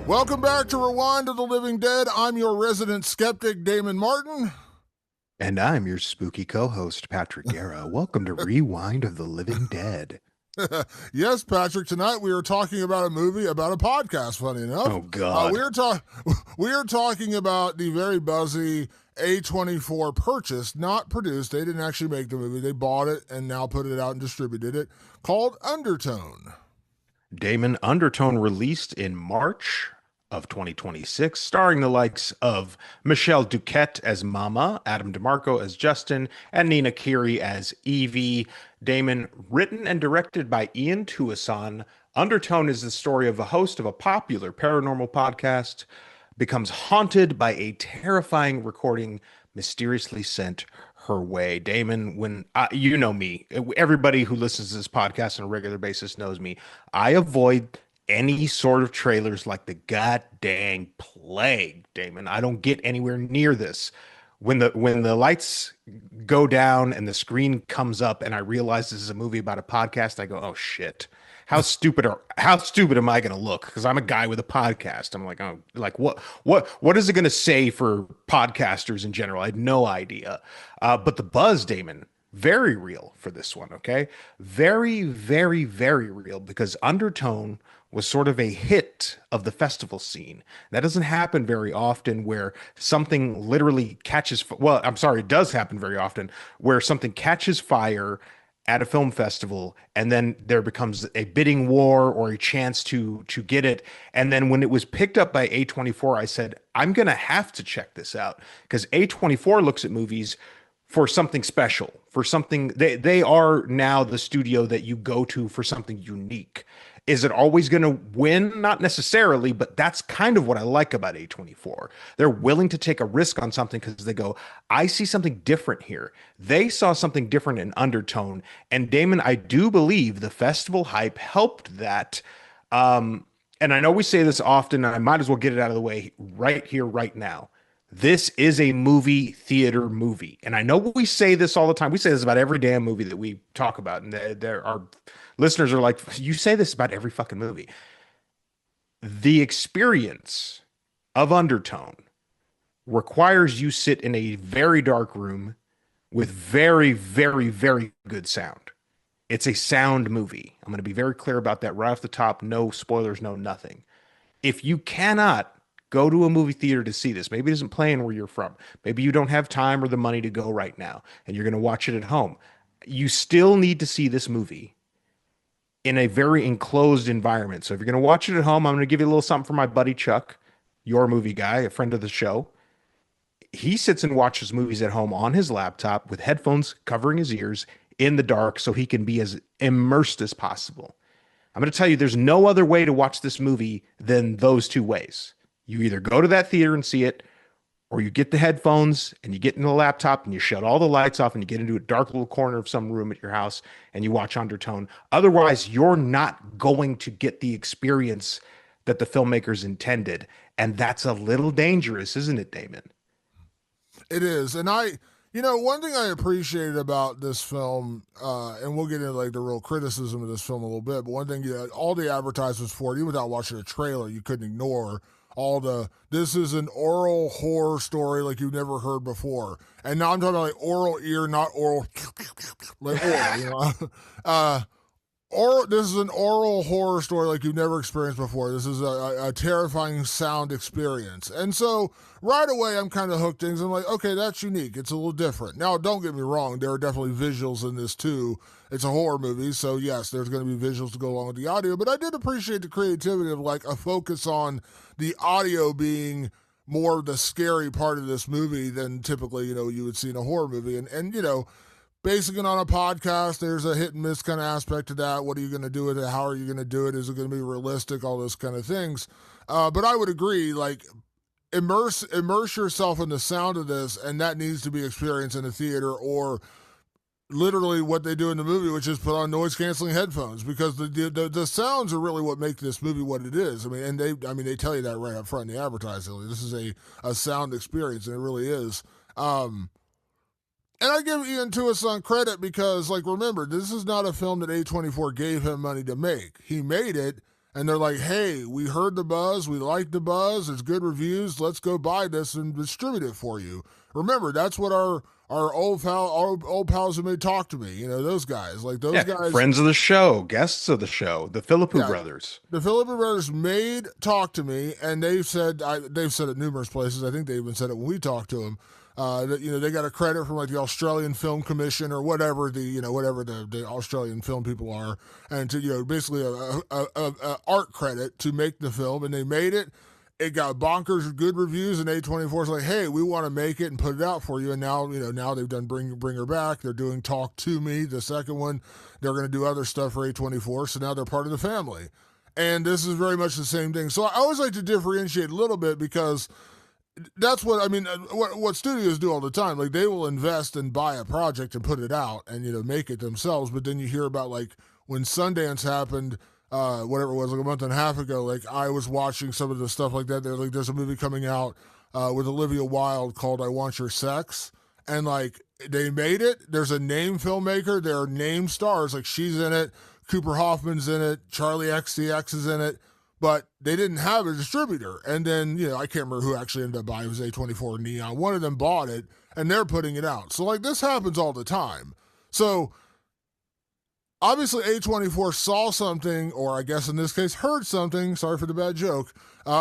Welcome back to Rewind of the Living Dead. I'm your resident skeptic, Damon Martin. And I'm your spooky co-host, Patrick Guerra. Welcome to Rewind of the Living Dead. Yes, Patrick, tonight we are talking about a movie about a podcast, funny enough. Oh, God. We are talking about the very buzzy A24 purchase, not produced. They didn't actually make the movie. They bought it and now put it out and distributed it, called Undertone. Damon, Undertone released in March of 2026, starring the likes of Michelle Duquette as Mama, Adam DeMarco as Justin, and Nina Kiri as Evie. Damon, written and directed by Ian Tuason, Undertone is the story of a host of a popular paranormal podcast becomes haunted by a terrifying recording mysteriously sent her way. Damon, when you know me, everybody who listens to this podcast on a regular basis knows me. I avoid any sort of trailers like the goddamn plague, Damon. I don't get anywhere near this. When the lights go down and the screen comes up and I realize this is a movie about a podcast, I go, "Oh shit. How stupid am I going to look?" Because I'm a guy with a podcast. I'm like, "Oh, like what is it going to say for podcasters in general?" I had no idea. But the buzz, Damon, very real for this one, okay? Very, very, very real because Undertone was sort of a hit of the festival scene. That doesn't happen very often where something literally well, I'm sorry, it does happen very often where something catches fire at a film festival and then there becomes a bidding war or a chance to get it. And then when it was picked up by A24, I said, I'm going to have to check this out because A24 looks at movies for something special, for something they are now the studio that you go to for something unique. Is it always going to win? Not necessarily, but that's kind of what I like about A24. They're willing to take a risk on something because they go, I see something different here. They saw something different in Undertone. And Damon, I do believe the festival hype helped that. And I know we say this often, and I might as well get it out of the way right here, right now. This is a movie theater movie. And I know we say this all the time. We say this about every damn movie that we talk about. And there are listeners are like, you say this about every fucking movie. The experience of Undertone requires you sit in a very dark room with very, very, very good sound. It's a sound movie. I'm going to be very clear about that right off the top. No spoilers, no nothing. If you cannot go to a movie theater to see this, maybe it isn't playing where you're from, maybe you don't have time or the money to go right now, and you're going to watch it at home, you still need to see this movie in a very enclosed environment. So if you're going to watch it at home, I'm going to give you a little something for my buddy Chuck, your movie guy, a friend of the show. He sits and watches movies at home on his laptop with headphones covering his ears in the dark so he can be as immersed as possible. I'm going to tell you, there's no other way to watch this movie than those two ways. You either go to that theater and see it, or you get the headphones and you get in the laptop and you shut all the lights off and you get into a dark little corner of some room at your house and you watch Undertone. Otherwise, you're not going to get the experience that the filmmakers intended. And that's a little dangerous, isn't it, Damon? It is. And one thing I appreciated about this film, and we'll get into like the real criticism of this film a little bit, but one thing, all the advertisements for it, even without watching a trailer, you couldn't ignore this is an oral horror story like you've never heard before. And now I'm talking about like oral ear, not oral, like oral, this is an oral horror story like you've never experienced before. This is a terrifying sound experience. And so right away, I'm kind of hooked things. I'm like, okay, that's unique. It's a little different. Now, don't get me wrong. There are definitely visuals in this too. It's a horror movie. So yes, there's going to be visuals to go along with the audio, but I did appreciate the creativity of like a focus on the audio being more of the scary part of this movie than typically, you would see in a horror movie. And basing it on a podcast, there's a hit and miss kind of aspect to that. What are you going to do with it? How are you going to do it? Is it going to be realistic? All those kind of things. But I would agree, like, immerse yourself in the sound of this, and that needs to be experienced in a theater or literally what they do in the movie, which is put on noise-canceling headphones, because the sounds are really what make this movie what it is. I mean, they tell you that right up front in the advertising. This is a sound experience, and it really is. And I give Ian Tuason credit because, like, remember, this is not a film that A24 gave him money to make. He made it, and they're like, "Hey, we heard the buzz, we like the buzz, there's good reviews, let's go buy this and distribute it for you." Remember, that's what our old pals who made Talk to Me, those guys, like those Yeah, guys. friends of the show, guests of the show, the Philippou Yeah, brothers. the Philippi brothers made Talk to Me, and they've said it numerous places. I think they even said it when we talked to them. That they got a credit from like the Australian Film Commission or whatever the Australian film people are, and to basically a art credit to make the film, and they made it. It got bonkers good reviews, and A24 is like, "Hey, we want to make it and put it out for you." And now they've done Bring Her Back. They're doing Talk to Me, the second one. They're going to do other stuff for A24, so now they're part of the family. And this is very much the same thing. So I always like to differentiate a little bit because that's what I mean. What studios do all the time, like they will invest and buy a project and put it out and make it themselves. But then you hear about like when Sundance happened, whatever it was, like a month and a half ago. Like I was watching some of the stuff like that. There's a movie coming out with Olivia Wilde called "I Want Your Sex," and like they made it. There's a name filmmaker. There are name stars. Like she's in it. Cooper Hoffman's in it. Charlie XCX is in it. But they didn't have a distributor. And then, I can't remember who actually ended up buying it. It was A24 and Neon. One of them bought it, and they're putting it out. So, like, this happens all the time. So, obviously, A24 saw something, or I guess in this case, heard something, sorry for the bad joke,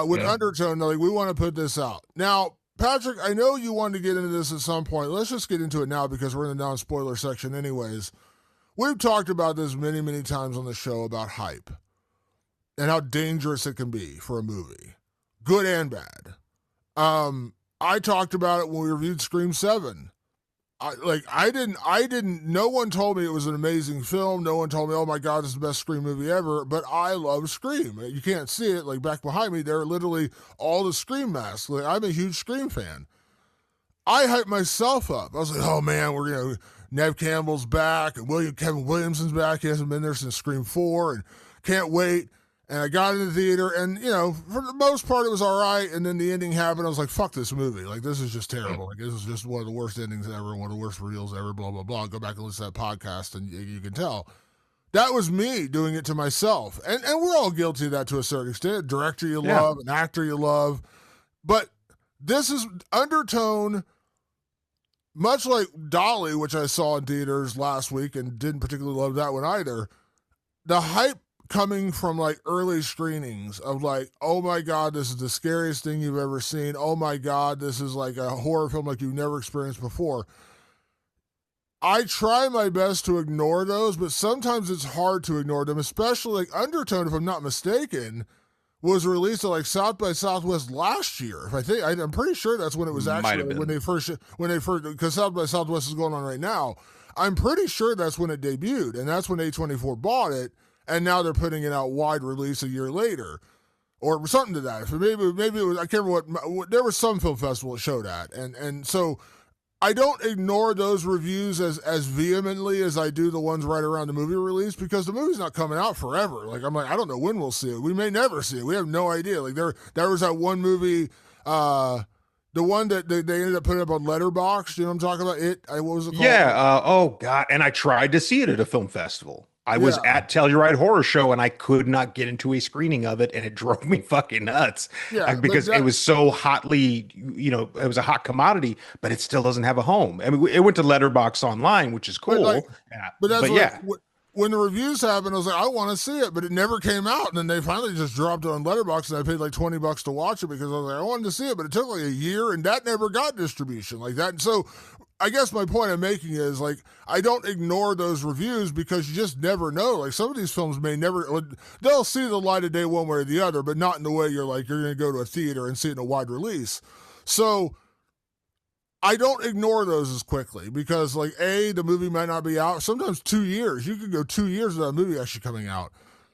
with Undertone. They're like, we want to put this out. Now, Patrick, I know you wanted to get into this at some point. Let's just get into it now because we're in the non-spoiler section anyways. We've talked about this many, many times on the show about hype and how dangerous it can be for a movie, good and bad. I talked about it when we reviewed Scream 7. No one told me it was an amazing film. No one told me, oh my God, this is the best Scream movie ever, but I love Scream. You can't see it, like back behind me, there are literally all the Scream masks. Like, I'm a huge Scream fan. I hyped myself up. I was like, oh man, Nev Campbell's back, and Kevin Williamson's back. He hasn't been there since Scream 4, and can't wait. And I got in the theater, and, for the most part, it was all right. And then the ending happened. I was like, fuck this movie. Like, this is just terrible. Like, this is just one of the worst endings ever, one of the worst reels ever, blah, blah, blah. Go back and listen to that podcast, and you can tell. That was me doing it to myself. And we're all guilty of that to a certain extent. Director you love, an actor you love. But this is Undertone, much like Dolly, which I saw in theaters last week and didn't particularly love that one either. The hype coming from like early screenings of like, oh my God, this is the scariest thing you've ever seen. Oh my God, this is like a horror film like you've never experienced before. I try my best to ignore those, but sometimes it's hard to ignore them, especially like Undertone, if I'm not mistaken, was released at like South by Southwest last year. I'm pretty sure that's when it was actually when they first, because South by Southwest is going on right now. I'm pretty sure that's when it debuted, and that's when A24 bought it. And now they're putting it out wide release a year later, or something to that. Maybe it was, I can't remember what there was some film festival that showed that, and so I don't ignore those reviews as vehemently as I do the ones right around the movie release, because the movie's not coming out forever. Like I'm like, I don't know when we'll see it. We may never see it. We have no idea. Like there was that one movie, the one that they ended up putting up on Letterboxd. You know what I'm talking about? What was it called? Yeah. Oh God. And I tried to see it at a film festival. I was at Telluride Horror Show and I could not get into a screening of it, and it drove me fucking nuts. Because it was so hotly, it was a hot commodity, but it still doesn't have a home. I mean, it went to Letterboxd online, which is cool. When the reviews happened, I was like, I want to see it, but it never came out. And then they finally just dropped it on Letterboxd, and I paid like $20 to watch it because I was like, I wanted to see it, but it took like a year, and that never got distribution like that. And so I guess my point I'm making is like, I don't ignore those reviews because you just never know. Like some of these films they'll see the light of day one way or the other, but not in the way you're going to go to a theater and see it in a wide release. So I don't ignore those as quickly because like the movie might not be out. Sometimes 2 years, you could go 2 years without a movie actually coming out.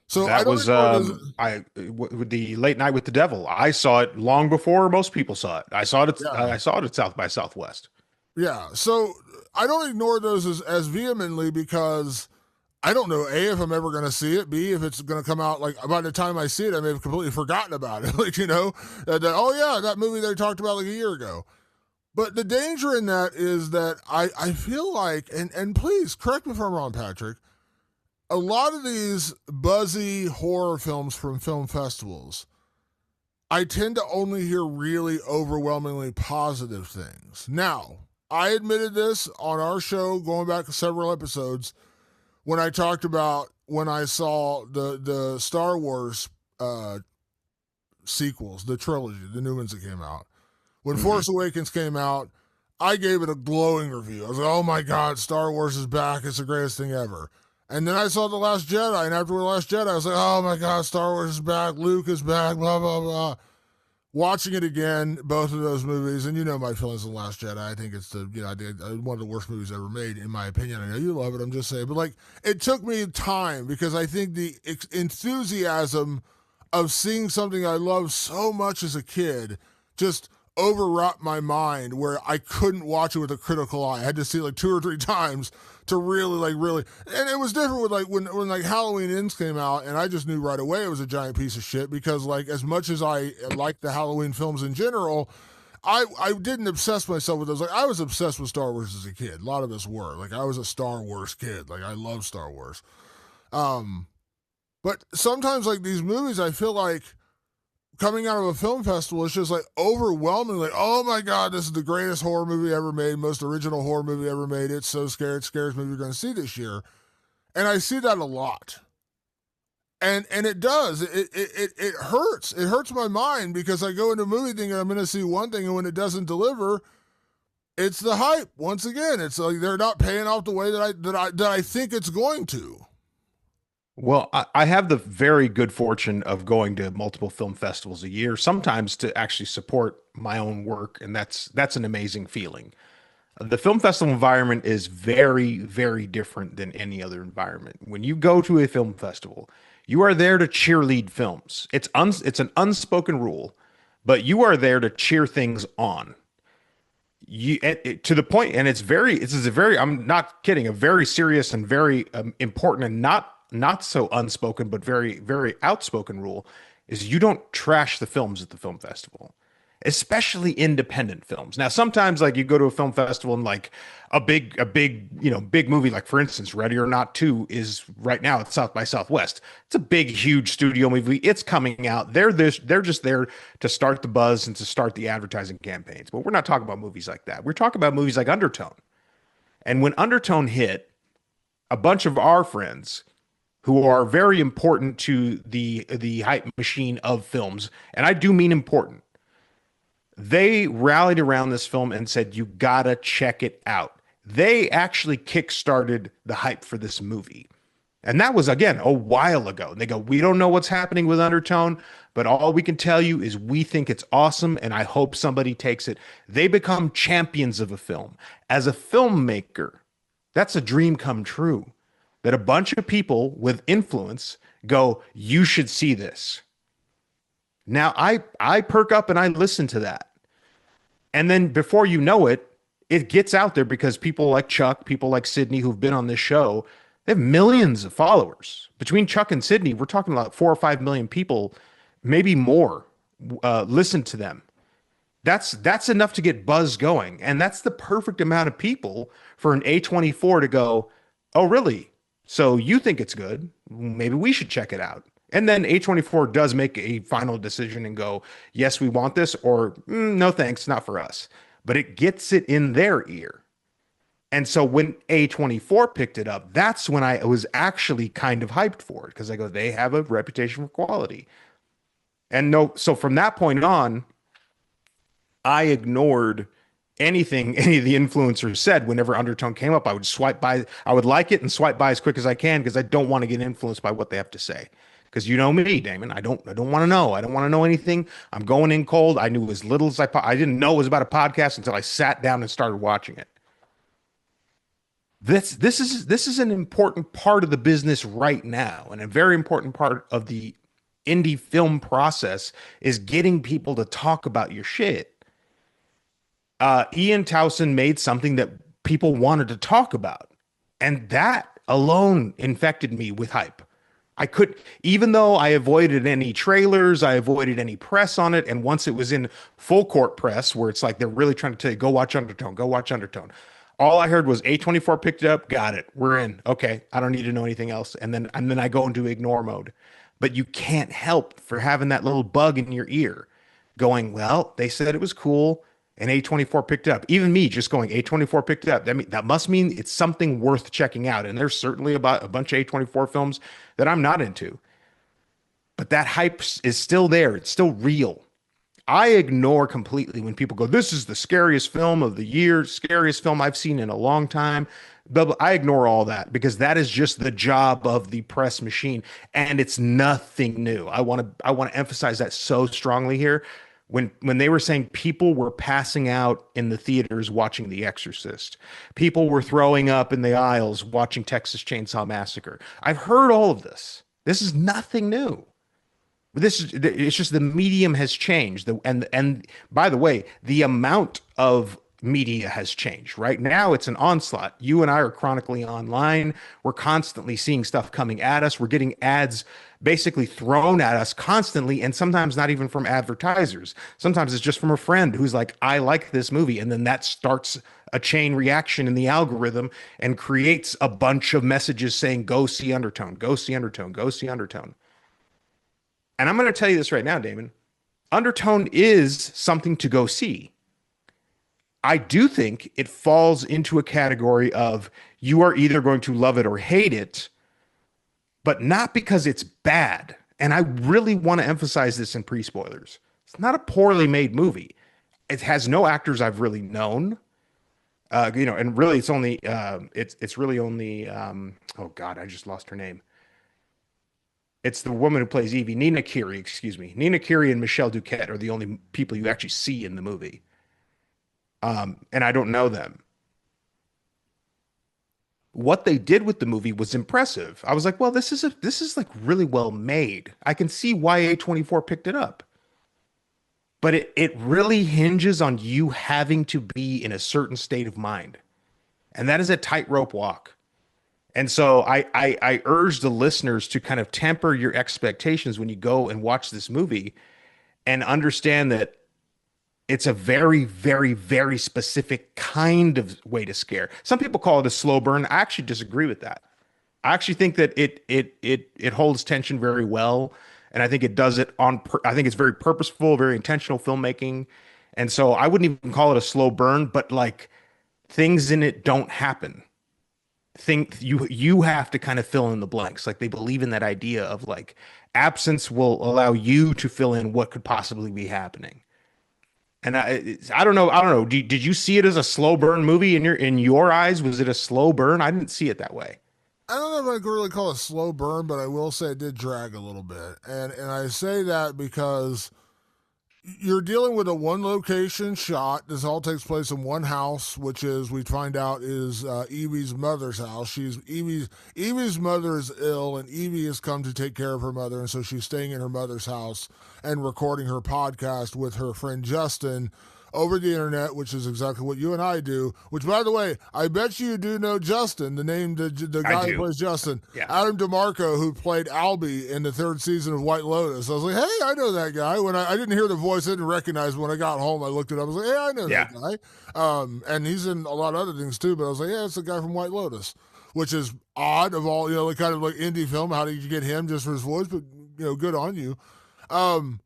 So that was with the Late Night with the Devil. I saw it long before most people saw it. I saw it at South by Southwest. Yeah, so I don't ignore those as vehemently because I don't know, A, if I'm ever going to see it, B, if it's going to come out, like, by the time I see it, I may have completely forgotten about it. Like, that movie they talked about like a year ago. But the danger in that is that I feel like, and please correct me if I'm wrong, Patrick, a lot of these buzzy horror films from film festivals, I tend to only hear really overwhelmingly positive things. Now, I admitted this on our show going back several episodes when I talked about when I saw the Star Wars uh, sequels, the trilogy, the new ones that came out. When Hmm. Force Awakens came out, I gave it a glowing review. I was like, "Oh my god, Star Wars is back! It's the greatest thing ever." And then I saw The Last Jedi, and after The Last Jedi, I was like, "Oh my god, Star Wars is back! Luke is back!" Blah blah blah. Watching it again, both of those movies, and you know my feelings on The Last Jedi. I think it's one of the worst movies ever made, in my opinion. I know you love it. I'm just saying, but like it took me time because I think the enthusiasm of seeing something I loved so much as a kid just overwrought my mind where I couldn't watch it with a critical eye. I had to see it like two or three times to really, and it was different with like when like Halloween Ends came out, and I just knew right away it was a giant piece of shit because like as much as I like the Halloween films in general, I didn't obsess myself with those. Like I was obsessed with Star Wars as a kid. A lot of us were. Like I was a Star Wars kid. Like I love Star Wars. Um, but sometimes like these movies, I feel like coming out of a film festival, it's just like overwhelming. Like, oh my god, this is the greatest horror movie ever made, most original horror movie ever made. It's so scary, it scares me. We're going to see this year, and I see that a lot. And it does. It hurts. It hurts my mind because I go into a movie thinking I'm going to see one thing, and when it doesn't deliver, it's the hype. Once again, it's like they're not paying off the way that I think it's going to. Well, I have the very good fortune of going to multiple film festivals a year, sometimes to actually support my own work, and that's an amazing feeling. The film festival environment is very, very different than any other environment. When you go to a film festival, you are there to cheerlead films. It's an unspoken rule, but you are there to cheer things on. To the point, and this is a very, I'm not kidding, a very serious and very important and not so unspoken, but very, very outspoken rule is you don't trash the films at the film festival, especially independent films. Now, sometimes like you go to a film festival and like big movie, like for instance, Ready or Not 2 is right now at South by Southwest. It's a big, huge studio movie. It's coming out. They're just there to start the buzz and to start the advertising campaigns. But we're not talking about movies like that. We're talking about movies like Undertone. And when Undertone hit, a bunch of our friends who are very important to the hype machine of films, and I do mean important, they rallied around this film and said, "You gotta check it out." They actually kickstarted the hype for this movie. And that was, again, a while ago. And they go, "We don't know what's happening with Undertone, but all we can tell you is we think it's awesome, and I hope somebody takes it." They become champions of a film. As a filmmaker, that's a dream come true. That a bunch of people with influence go, "You should see this." Now I perk up and I listen to that. And then before you know it, it gets out there because people like Chuck, people like Sydney who've been on this show, they have millions of followers. Between Chuck and Sydney, we're talking about 4 or 5 million people, maybe more, listen to them. That's enough to get buzz going, and that's the perfect amount of people for an A24 to go, "Oh, really? So you think it's good? Maybe we should check it out." And then A24 does make a final decision and go, "Yes, we want this," or "No, thanks, not for us." But it gets it in their ear. And so when A24 picked it up, that's when I was actually kind of hyped for it because I go, they have a reputation for quality. And no, so from that point on, I ignored anything any of the influencers said whenever Undertone came up. I would swipe by, I would like it and swipe by as quick as I can because I don't want to get influenced by what they have to say. Because you know me, Damon, I don't want to know. I don't want to know anything. I'm going in cold. I knew as little as I didn't know it was about a podcast until I sat down and started watching it. This is an important part of the business right now, and a very important part of the indie film process is getting people to talk about your shit. Ian Towson made something that people wanted to talk about. And that alone infected me with hype. I could, even though I avoided any trailers, I avoided any press on it. And once it was in full court press, where it's like they're really trying to tell you, go watch Undertone, go watch Undertone. All I heard was A24 picked it up, got it. We're in. Okay, I don't need to know anything else. And then I go into ignore mode. But you can't help for having that little bug in your ear going, well, they said it was cool and A24 picked it up. Even me just going A24 picked it up. That must mean it's something worth checking out. And there's certainly about a bunch of A24 films that I'm not into. But that hype is still there. It's still real. I ignore completely when people go, this is the scariest film of the year, scariest film I've seen in a long time. But I ignore all that because that is just the job of the press machine and it's nothing new. I want to emphasize that so strongly here. When they were saying people were passing out in the theaters watching The Exorcist, people were throwing up in the aisles watching Texas Chainsaw Massacre. I've heard all of this. This is nothing new. This is it's just the medium has changed. And by the way, the amount of media has changed. Right now it's an onslaught. You and I are chronically online. We're constantly seeing stuff coming at us. We're getting ads basically thrown at us constantly, and sometimes not even from advertisers. Sometimes it's just from a friend who's like, I like this movie, and then that starts a chain reaction in the algorithm and creates a bunch of messages saying, go see Undertone, go see Undertone, go see Undertone. And I'm going to tell you this right now, Damon. Undertone is something to go see. I do think it falls into a category of you are either going to love it or hate it, but not because it's bad. And I really want to emphasize this in pre-spoilers. It's not a poorly made movie. It has no actors I've really known. And really it's really only oh God, I just lost her name. It's the woman who plays Evie, Nina Kiri, excuse me. Nina Kiri and Michelle Duquette are the only people you actually see in the movie. And I don't know them. What they did with the movie was impressive. I was like, well, this is like really well made. I can see why A24 picked it up. But it really hinges on you having to be in a certain state of mind. And that is a tightrope walk. And so I urge the listeners to kind of temper your expectations when you go and watch this movie and understand that it's a very, very, very specific kind of way to scare. Some people call it a slow burn. I actually disagree with that. I actually think that it holds tension very well, and I think it does it on. I think it's very purposeful, very intentional filmmaking, and so I wouldn't even call it a slow burn, but like things in it don't happen. Think you have to kind of fill in the blanks. Like they believe in that idea of like absence will allow you to fill in what could possibly be happening. And I don't know. I don't know. Did you see it as a slow burn movie in your eyes? Was it a slow burn? I didn't see it that way. I don't know if I could really call it a slow burn, but I will say it did drag a little bit. And I say that because you're dealing with a one location shot. This all takes place in one house, which is we find out is Evie's mother's house. She's Evie's mother is ill, and Evie has come to take care of her mother, and so she's staying in her mother's house and recording her podcast with her friend Justin over the internet, which is exactly what you and I do. Which, by the way, I bet you do know Justin, the I guy who do. plays Justin, Yeah. Adam DeMarco, who played Albie in the third season of White Lotus. I was like, hey, I know that guy. When I didn't hear the voice, I didn't recognize him. When I got home, I looked it up. I was like, hey, I know Yeah. that guy. And he's in a lot of other things too. But I was like, yeah, it's the guy from White Lotus, which is odd of all, like kind of like indie film. How did you get him just for his voice? But good on you. Um,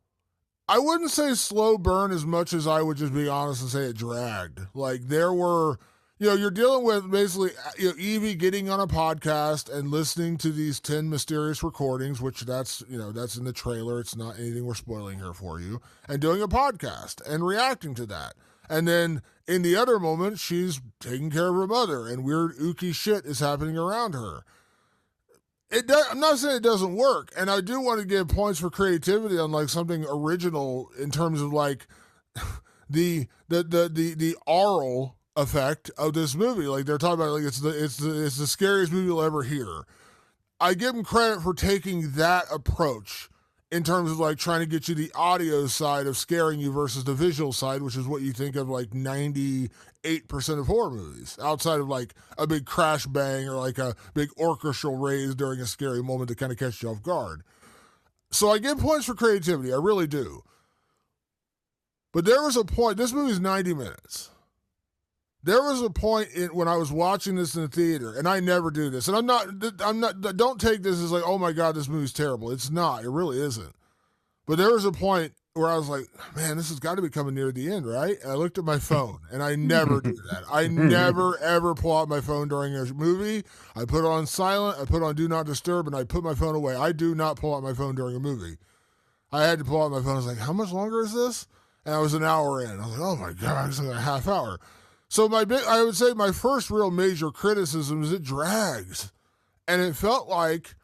I wouldn't say slow burn as much as I would just be honest and say it dragged. Like there were, you're dealing with basically Evie getting on a podcast and listening to these 10 mysterious recordings, which that's in the trailer. It's not anything we're spoiling here for you, and doing a podcast and reacting to that. And then in the other moment, she's taking care of her mother and weird ooky shit is happening around her. I'm not saying it doesn't work, and I do want to give points for creativity on like something original in terms of like the oral effect of this movie. Like they're talking about, like it's the scariest movie you'll ever hear. I give them credit for taking that approach in terms of like trying to get you the audio side of scaring you versus the visual side, which is what you think of like 98% of horror movies, outside of like a big crash bang or like a big orchestral raise during a scary moment to kind of catch you off guard. So I give points for creativity. I really do. But there was a point, this movie's 90 minutes. there was a point when I was watching this in the theater, and I never do this, and I'm not, don't take this as like, oh my God, this movie's terrible. It's not, it really isn't. But there was a point where I was like, man, this has got to be coming near the end, right? And I looked at my phone, and I never do that. I never, ever pull out my phone during a movie. I put it on silent, I put it on do not disturb, and I put my phone away. I do not pull out my phone during a movie. I had to pull out my phone. I was like, how much longer is this? And I was an hour in. I was like, oh my God, it's like a half hour. So I would say my first real major criticism is it drags. And it felt like,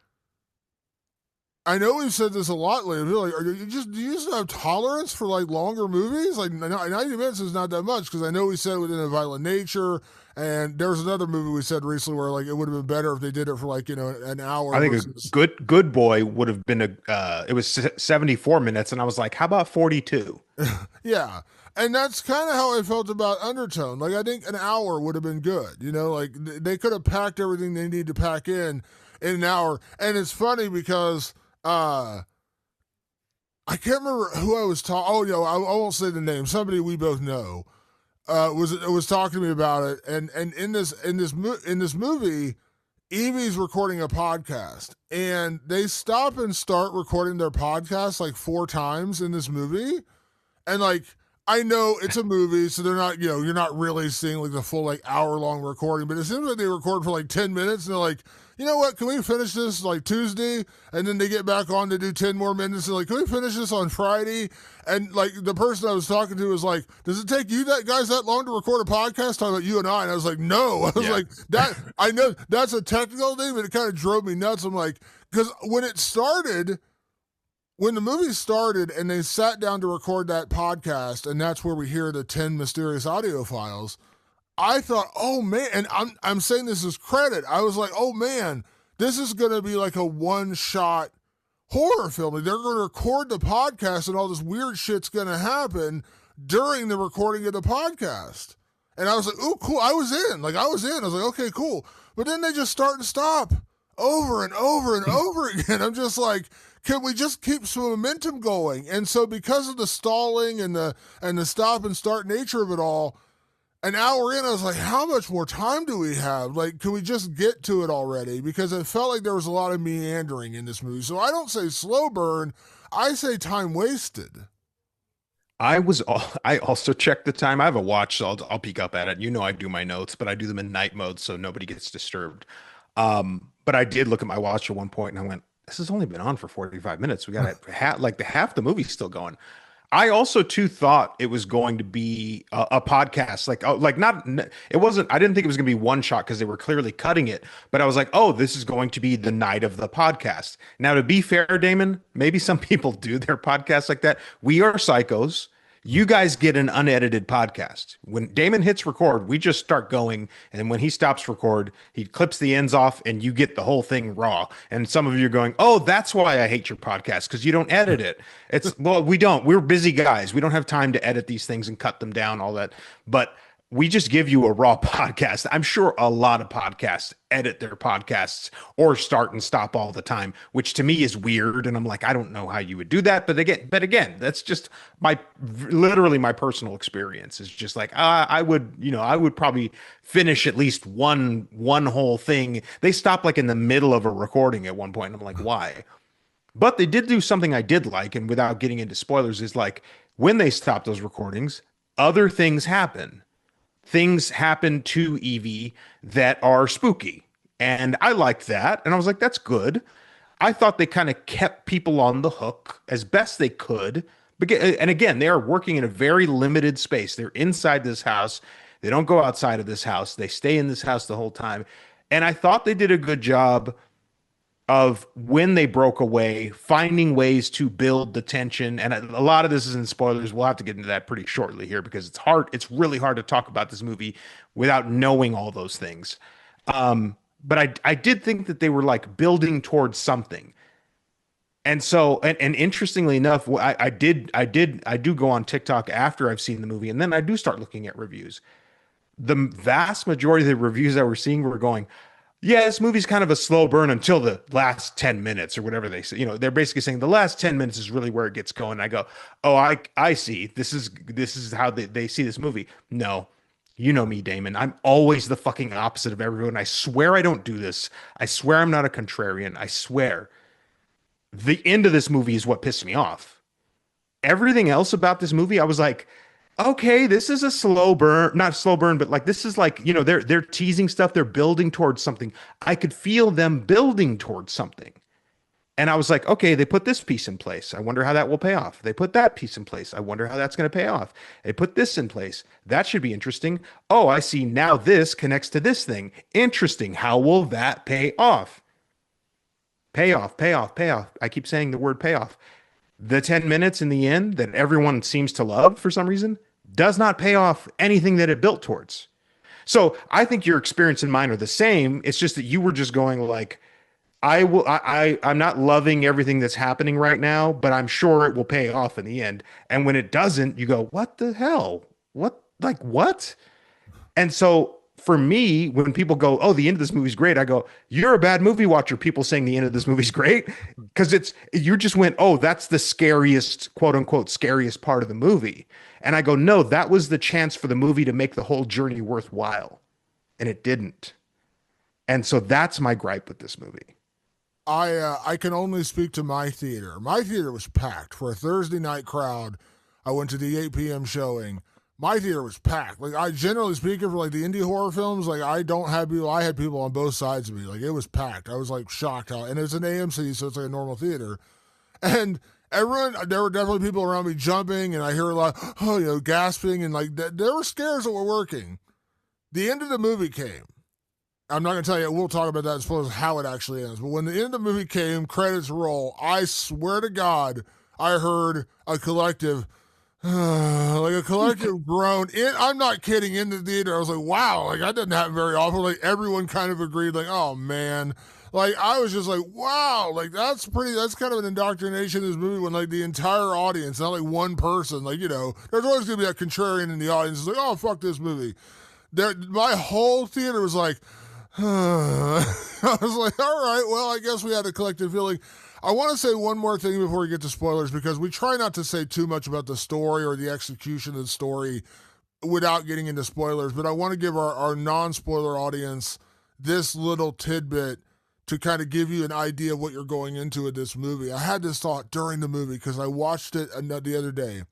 I know we've said this a lot lately. Like, do you just have tolerance for like longer movies? Like 90 minutes is not that much, because I know we said Within a Violent Nature, and there was another movie we said recently where like it would have been better if they did it for like an hour. I think versus... a good boy would have been it was 74 minutes, and I was like, how about 42? Yeah. And that's kind of how I felt about Undertone. Like, I think an hour would have been good. Like they could have packed everything they need to pack in an hour. And it's funny because I can't remember who I was talking. Oh, I won't say the name. Somebody we both know was talking to me about it. And in this movie, Evie's recording a podcast, and they stop and start recording their podcast like 4 times in this movie. And like, I know it's a movie, so they're not, you're not really seeing like the full like hour-long recording, but it seems like they record for like 10 minutes, and they're like, you know what, can we finish this like Tuesday? And then they get back on to do 10 more minutes, and like, can we finish this on Friday? And like, the person I was talking to was like, does it take you guys that long to record a podcast talking about you and I? And I was like, no. I was like, that, I know that's a technical thing, but it kind of drove me nuts. I'm like, because when the movie started and they sat down to record that podcast, and that's where we hear the 10 mysterious audio files, I thought, oh man, and I'm saying this as credit. I was like, oh man, this is going to be like a one-shot horror film. Like, they're going to record the podcast, and all this weird shit's going to happen during the recording of the podcast. And I was like, ooh, cool. I was in. I was like, okay, cool. But then they just start and stop over and over and over again. I'm just like, can we just keep some momentum going? And so, because of the stalling and the stop and start nature of it all, an hour in, I was like, how much more time do we have? Like, can we just get to it already? Because it felt like there was a lot of meandering in this movie. So I don't say slow burn, I say time wasted. I also checked the time. I have a watch, so I'll peek up at it. I do my notes, but I do them in night mode so nobody gets disturbed. But I did look at my watch at one point, and I went, this has only been on for 45 minutes. We got half the movie's still going. I also too thought it was going to be a podcast, it wasn't. I didn't think it was going to be one shot because they were clearly cutting it. But I was like, oh, this is going to be the night of the podcast. Now, to be fair, Damon, maybe some people do their podcasts like that. We are psychos. You guys get an unedited podcast. When Damon hits record, we just start going. And when he stops record, he clips the ends off and you get the whole thing raw. And some of you are going, oh, that's why I hate your podcast, because you don't edit it. Well, we don't. We're busy guys. We don't have time to edit these things and cut them down, all that. But we just give you a raw podcast. I'm sure a lot of podcasts edit their podcasts or start and stop all the time, which to me is weird. And I'm like, I don't know how you would do that. But again, that's just literally my personal experience. Is just like, I would probably finish at least one whole thing. They stop like in the middle of a recording at one point. And I'm like, why? But they did do something I did like, and without getting into spoilers, is like when they stop those recordings, other things happen. Things happen to Evie that are spooky. And I liked that. And I was like, that's good. I thought they kind of kept people on the hook as best they could. And again, they are working in a very limited space. They're inside this house. They don't go outside of this house. They stay in this house the whole time. And I thought they did a good job of, when they broke away, finding ways to build the tension. And a lot of this is in spoilers. We'll have to get into that pretty shortly here, because it's hard. It's really hard to talk about this movie without knowing all those things. But I did think that they were like building towards something. And so, and interestingly enough, I do go on TikTok after I've seen the movie, and then I do start looking at reviews. The vast majority of the reviews that we're seeing were going, yeah, this movie's kind of a slow burn until the last 10 minutes or whatever they say. They're basically saying the last 10 minutes is really where it gets going. I go, oh, I see. This is how they see this movie. No, You know me, Damon. I'm always the fucking opposite of everyone. I swear I don't do this. I swear I'm not a contrarian. I swear. The end of this movie is what pissed me off. Everything else about this movie, I was like, okay, this is a slow burn, not slow burn, but like this is like, they're teasing stuff, they're building towards something. I could feel them building towards something. And I was like, okay, they put this piece in place. I wonder how that will pay off. They put that piece in place. I wonder how that's going to pay off. They put this in place. That should be interesting. Oh, I see. Now this connects to this thing. Interesting. How will that pay off? Payoff, payoff, payoff. I keep saying the word payoff. The 10 minutes in the end that everyone seems to love for some reason does not pay off anything that it built towards. So I think your experience and mine are the same. It's just that you were just going like, I'm not loving everything that's happening right now, but I'm sure it will pay off in the end. And when it doesn't, you go, what the hell? What, like, what? And so for me, when people go, oh, the end of this movie's great, I go, you're a bad movie watcher. People saying the end of this movie's great. Cause you just went, oh, that's the scariest, quote unquote, scariest part of the movie. And I go, no, that was the chance for the movie to make the whole journey worthwhile. And it didn't. And so that's my gripe with this movie. I can only speak to my theater. My theater was packed for a Thursday night crowd. I went to the 8 p.m. showing. My theater was packed. Like, I generally speaking for like the indie horror films, like I don't have people. I had people on both sides of me. Like, it was packed. I was like shocked how, and it's an AMC, so it's like a normal theater. And everyone, there were definitely people around me jumping, and I hear a lot, oh, gasping, and like there were scares that were working. The end of the movie came. I'm not going to tell you, we'll talk about that as far as how it actually ends. But when the end of the movie came, credits roll, I swear to God, I heard a collective, like a collective groan. I'm not kidding, in the theater. I was like, wow, like that doesn't happen very often. Like everyone kind of agreed, like, oh man. Like I was just like, wow, like that's kind of an indoctrination in this movie when like the entire audience, not like one person, like, there's always going to be a contrarian in the audience. It's like, oh, fuck this movie. My whole theater was like, I was like, all right, well, I guess we had a collective feeling. I want to say one more thing before we get to spoilers, because we try not to say too much about the story or the execution of the story without getting into spoilers, but I want to give our non-spoiler audience this little tidbit to kind of give you an idea of what you're going into with this movie. I had this thought during the movie because I watched it the other day.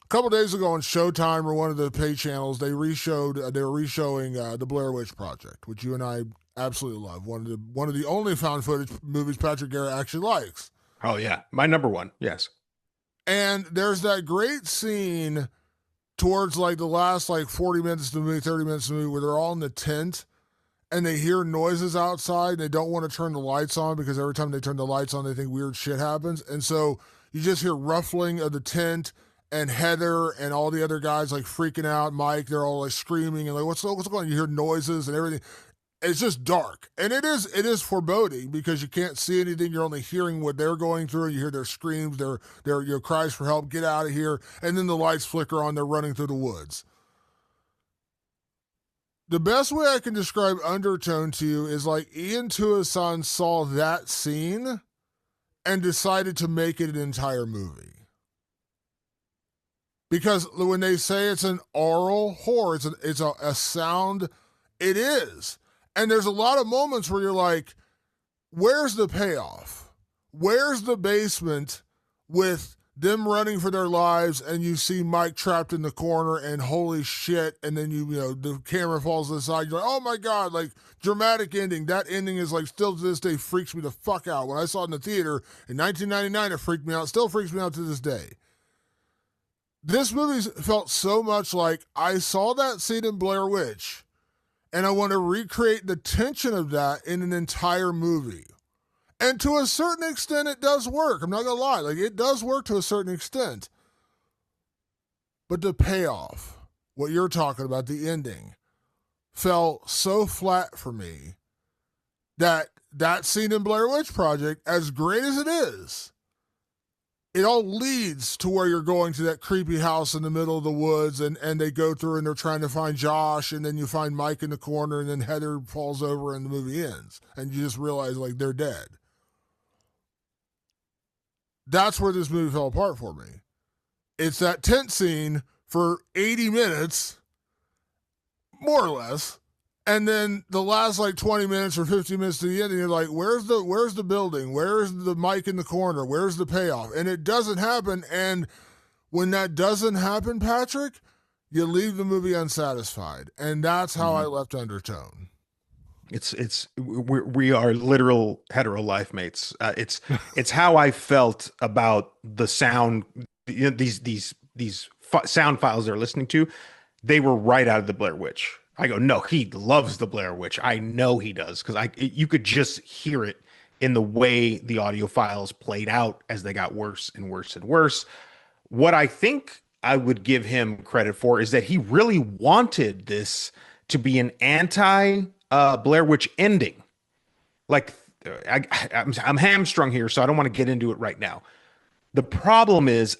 A couple days ago on Showtime or one of the pay channels, they were reshowing the Blair Witch Project, which you and I absolutely love. One of the only found footage movies Patrick Garrett actually likes. Oh yeah, my number one. Yes. And there's that great scene towards like the last like 40 minutes of the movie, 30 minutes of the movie, where they're all in the tent and they hear noises outside and they don't want to turn the lights on because every time they turn the lights on, they think weird shit happens. And so you just hear ruffling of the tent, and Heather and all the other guys like freaking out. Mike, they're all like screaming and like, what's going on? You hear noises and everything. It's just dark. And it is foreboding because you can't see anything. You're only hearing what they're going through. You hear their screams, their cries for help, get out of here. And then the lights flicker on, they're running through the woods. The best way I can describe Undertone to you is like Ian Tuason saw that scene and decided to make it an entire movie. Because when they say it's an oral horror, it's a sound, it is. And there's a lot of moments where you're like, where's the payoff? Where's the basement with them running for their lives and you see Mike trapped in the corner and holy shit, and then the camera falls to the side, you're like, oh my God, like dramatic ending. That ending is like still to this day freaks me the fuck out. When I saw it in the theater in 1999, it freaked me out. It still freaks me out to this day. This movie felt so much like I saw that scene in Blair Witch, and I want to recreate the tension of that in an entire movie. And to a certain extent, it does work. I'm not going to lie. Like, it does work to a certain extent. But the payoff, what you're talking about, the ending, fell so flat for me that scene in Blair Witch Project, as great as it is, it all leads to where you're going to that creepy house in the middle of the woods, and they go through and they're trying to find Josh, and then you find Mike in the corner, and then Heather falls over and the movie ends. And you just realize, like, they're dead. That's where this movie fell apart for me. It's that tent scene for 80 minutes more or less. And then the last like 20 minutes or 50 minutes to the end, and you're like, where's the building? Where's the mic in the corner? Where's the payoff? And it doesn't happen. And when that doesn't happen, Patrick, you leave the movie unsatisfied. And that's how I left Undertone. We are literal hetero life mates. It's how I felt about the sound. You know, these sound files they're listening to, they were right out of the Blair Witch. I go, no, he loves the Blair Witch. I know he does because you could just hear it in the way the audio files played out as they got worse and worse and worse. What I think I would give him credit for is that he really wanted this to be an anti Blair Witch ending. Like I'm hamstrung here, so I don't want to get into it right now. The problem is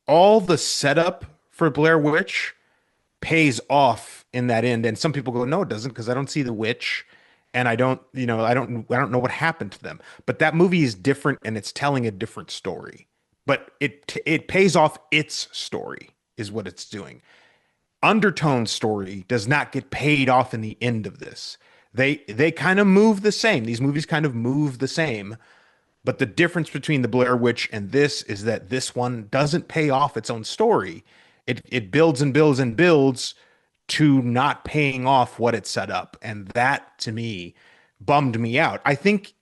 all the setup for Blair Witch pays off in that end, and some people go, no, it doesn't, because I don't see the witch, and I don't know what happened to them. But that movie is different, and it's telling a different story. But it pays off its story is what it's doing. Undertone's story does not get paid off in the end of this. They kind of move the same. These movies kind of move the same, but the difference between the Blair Witch and this is that this one doesn't pay off its own story. It builds and builds and builds to not paying off what it set up, and that to me bummed me out. I think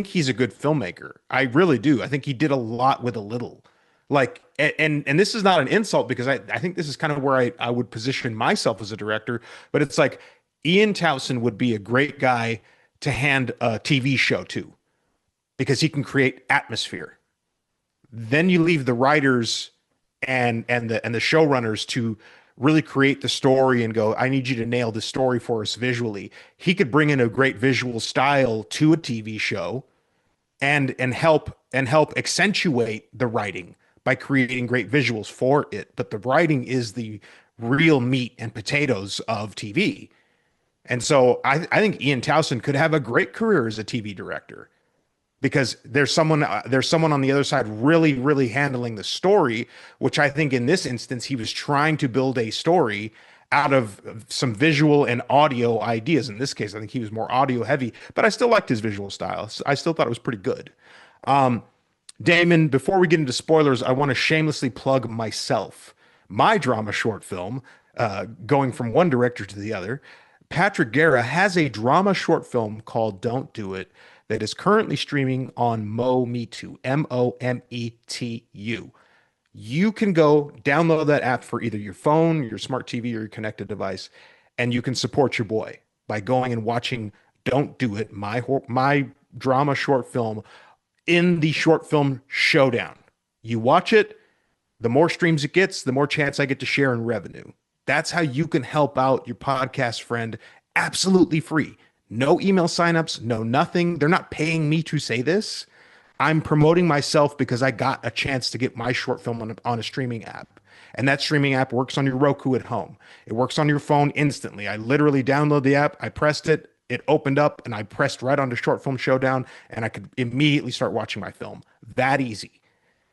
he's a good filmmaker. I really do. I think he did a lot with a little. Like, and this is not an insult because I think this is kind of where I would position myself as a director, but it's like Ian Towson would be a great guy to hand a TV show to because he can create atmosphere. Then you leave the writers and the showrunners to really create the story and go, I need you to nail the story for us visually. He could bring in a great visual style to a TV show and help accentuate the writing by creating great visuals for it. But the writing is the real meat and potatoes of TV. And so I think Ian Towson could have a great career as a TV director because there's someone on the other side really handling the story, which I think in this instance he was trying to build a story out of some visual and audio ideas. In this case, I think he was more audio heavy, but I still liked his visual style. I still thought it was pretty good. Damon, before we get into spoilers, I want to shamelessly plug myself. My drama short film, going from one director to the other, Patrick Guerra has a drama short film called Don't Do It that is currently streaming on MoMeToo, Mometu. You can go download that app for either your phone, your smart TV, or your connected device, and you can support your boy by going and watching Don't Do It, my drama short film in the short film showdown. You watch it, the more streams it gets, the more chance I get to share in revenue. That's how you can help out your podcast friend absolutely free. No email signups, no nothing. They're not paying me to say this. I'm promoting myself because I got a chance to get my short film on a streaming app. And that streaming app works on your Roku at home. It works on your phone instantly. I literally download the app, I pressed it, it opened up, and I pressed right onto Short Film Showdown, and I could immediately start watching my film. That easy.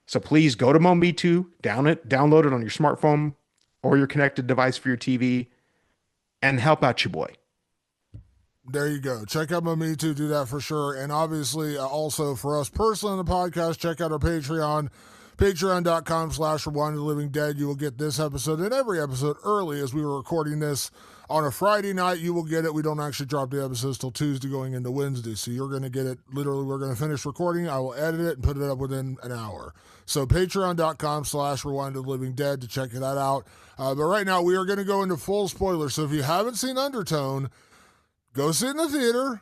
So please go to MoMeToo, download it on your smartphone or your connected device for your TV, and help out your boy. There you go. Check out my Me Too. Do that for sure. And obviously, also for us personally on the podcast, check out our Patreon, patreon.com/Rewind the Living Dead. You will get this episode and every episode early as we were recording this on a Friday night. You will get it. We don't actually drop the episodes till Tuesday going into Wednesday. So you're going to get it literally. We're going to finish recording. I will edit it and put it up within an hour. So patreon.com/Rewind the Living Dead to check that out. But right now we are going to go into full spoilers. So if you haven't seen Undertone, go sit in the theater.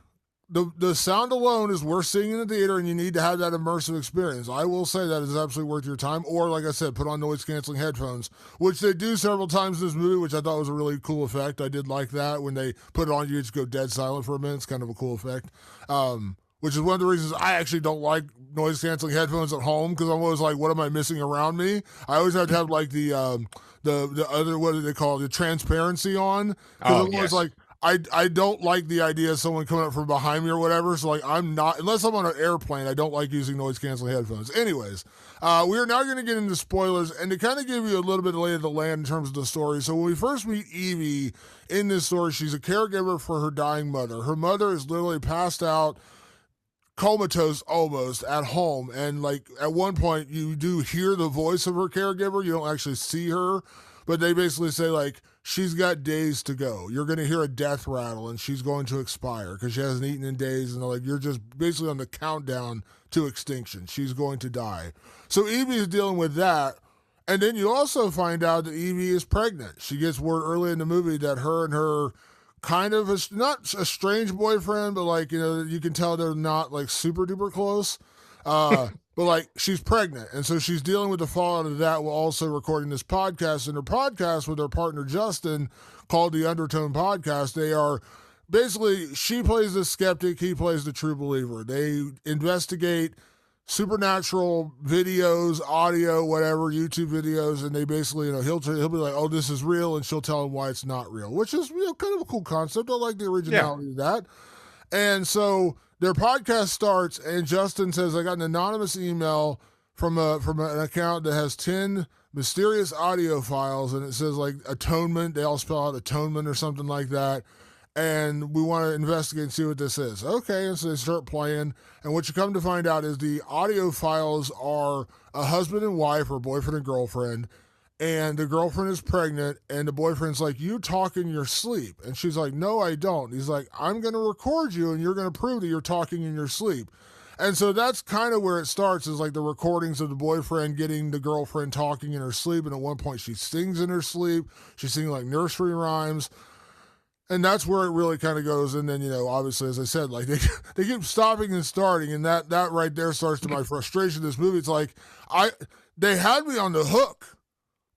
The sound alone is worth seeing in the theater, and you need to have that immersive experience. I will say that is absolutely worth your time. Or, like I said, put on noise-canceling headphones, which they do several times in this movie, which I thought was a really cool effect. I did like that. When they put it on, you just go dead silent for a minute. It's kind of a cool effect. Which is one of the reasons I actually don't like noise-canceling headphones at home, because I'm always like, what am I missing around me? I always have to have, like, the other, what do they call it, the transparency on. Because I'm always like, I don't like the idea of someone coming up from behind me or whatever. So like I'm not, unless I'm on an airplane, I don't like using noise canceling headphones. Anyways, we are now going to get into spoilers and to kind of give you a little bit of lay of the land in terms of the story. So when we first meet Evie in this story, she's a caregiver for her dying mother. Her mother is literally passed out, comatose almost at home, and like at one point you do hear the voice of her caregiver. You don't actually see her, but they basically say like she's got days to go. You're going to hear a death rattle and she's going to expire because she hasn't eaten in days, and they're like you're just basically on the countdown to extinction. She's going to die. So Evie is dealing with that. And then you also find out that Evie is pregnant. She gets word early in the movie that her and her kind of a, not a strange boyfriend, but like, you know, you can tell they're not like super duper close. But like she's pregnant. And so she's dealing with the fallout of that while also recording this podcast. And her podcast with her partner Justin, called the Undertone Podcast, they are basically, she plays the skeptic, he plays the true believer. They investigate supernatural videos, audio, whatever, YouTube videos, and they basically, you know, he'll be like, "Oh, this is real," and she'll tell him why it's not real, which is, you know, kind of a cool concept. I like the originality of that. And so their podcast starts, and Justin says, "I got an anonymous email from an account that has 10 mysterious audio files, and it says like atonement. They all spell out atonement or something like that." And we want to investigate and see what this is. Okay, and so they start playing. And what you come to find out is the audio files are a husband and wife or boyfriend and girlfriend. And the girlfriend is pregnant. And the boyfriend's like, "You talk in your sleep." And she's like, "No, I don't." He's like, "I'm going to record you and you're going to prove that you're talking in your sleep." And so that's kind of where it starts, is like the recordings of the boyfriend getting the girlfriend talking in her sleep. And at one point she sings in her sleep. She's singing like nursery rhymes. And that's where it really kind of goes. And then, you know, obviously, as I said, like they keep stopping and starting, and that right there starts to my frustration. This movie, it's like they had me on the hook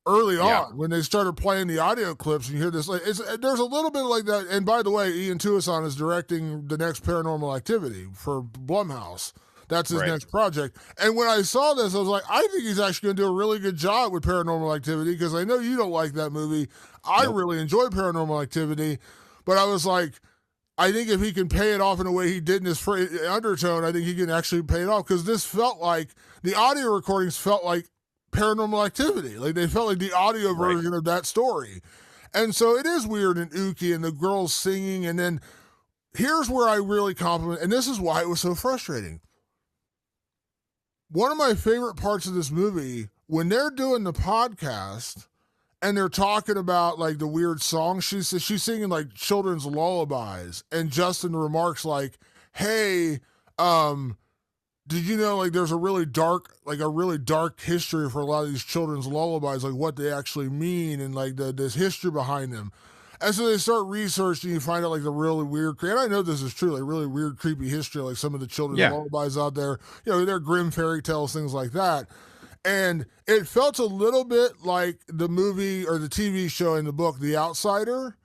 early on when they started playing the audio clips, and you hear this. Like, there's a little bit like that. And by the way, Ian Tuason is directing the next Paranormal Activity for Blumhouse. That's his next project. And when I saw this, I was like, I think he's actually going to do a really good job with Paranormal Activity, because I know you don't like that movie. I really enjoy Paranormal Activity. But I was like, I think if he can pay it off in a way he did in his Undertone, I think he can actually pay it off, because this felt like, the audio recordings felt like Paranormal Activity. Like they felt like the audio version of that story. And so it is weird and ooky, and the girls singing. And then here's where I really compliment, and this is why it was so frustrating. One of my favorite parts of this movie, when they're doing the podcast and they're talking about like the weird songs, she's singing like children's lullabies, and Justin remarks like, "Hey, did you know like there's a really dark history for a lot of these children's lullabies, like what they actually mean and like this history behind them." And so they start researching, you find out like the really weird, and I know this is true, like really weird, creepy history, like some of the children's lullabies out there, you know, they're grim fairy tales, things like that. And it felt a little bit like the movie or the TV show in the book, The Outsider,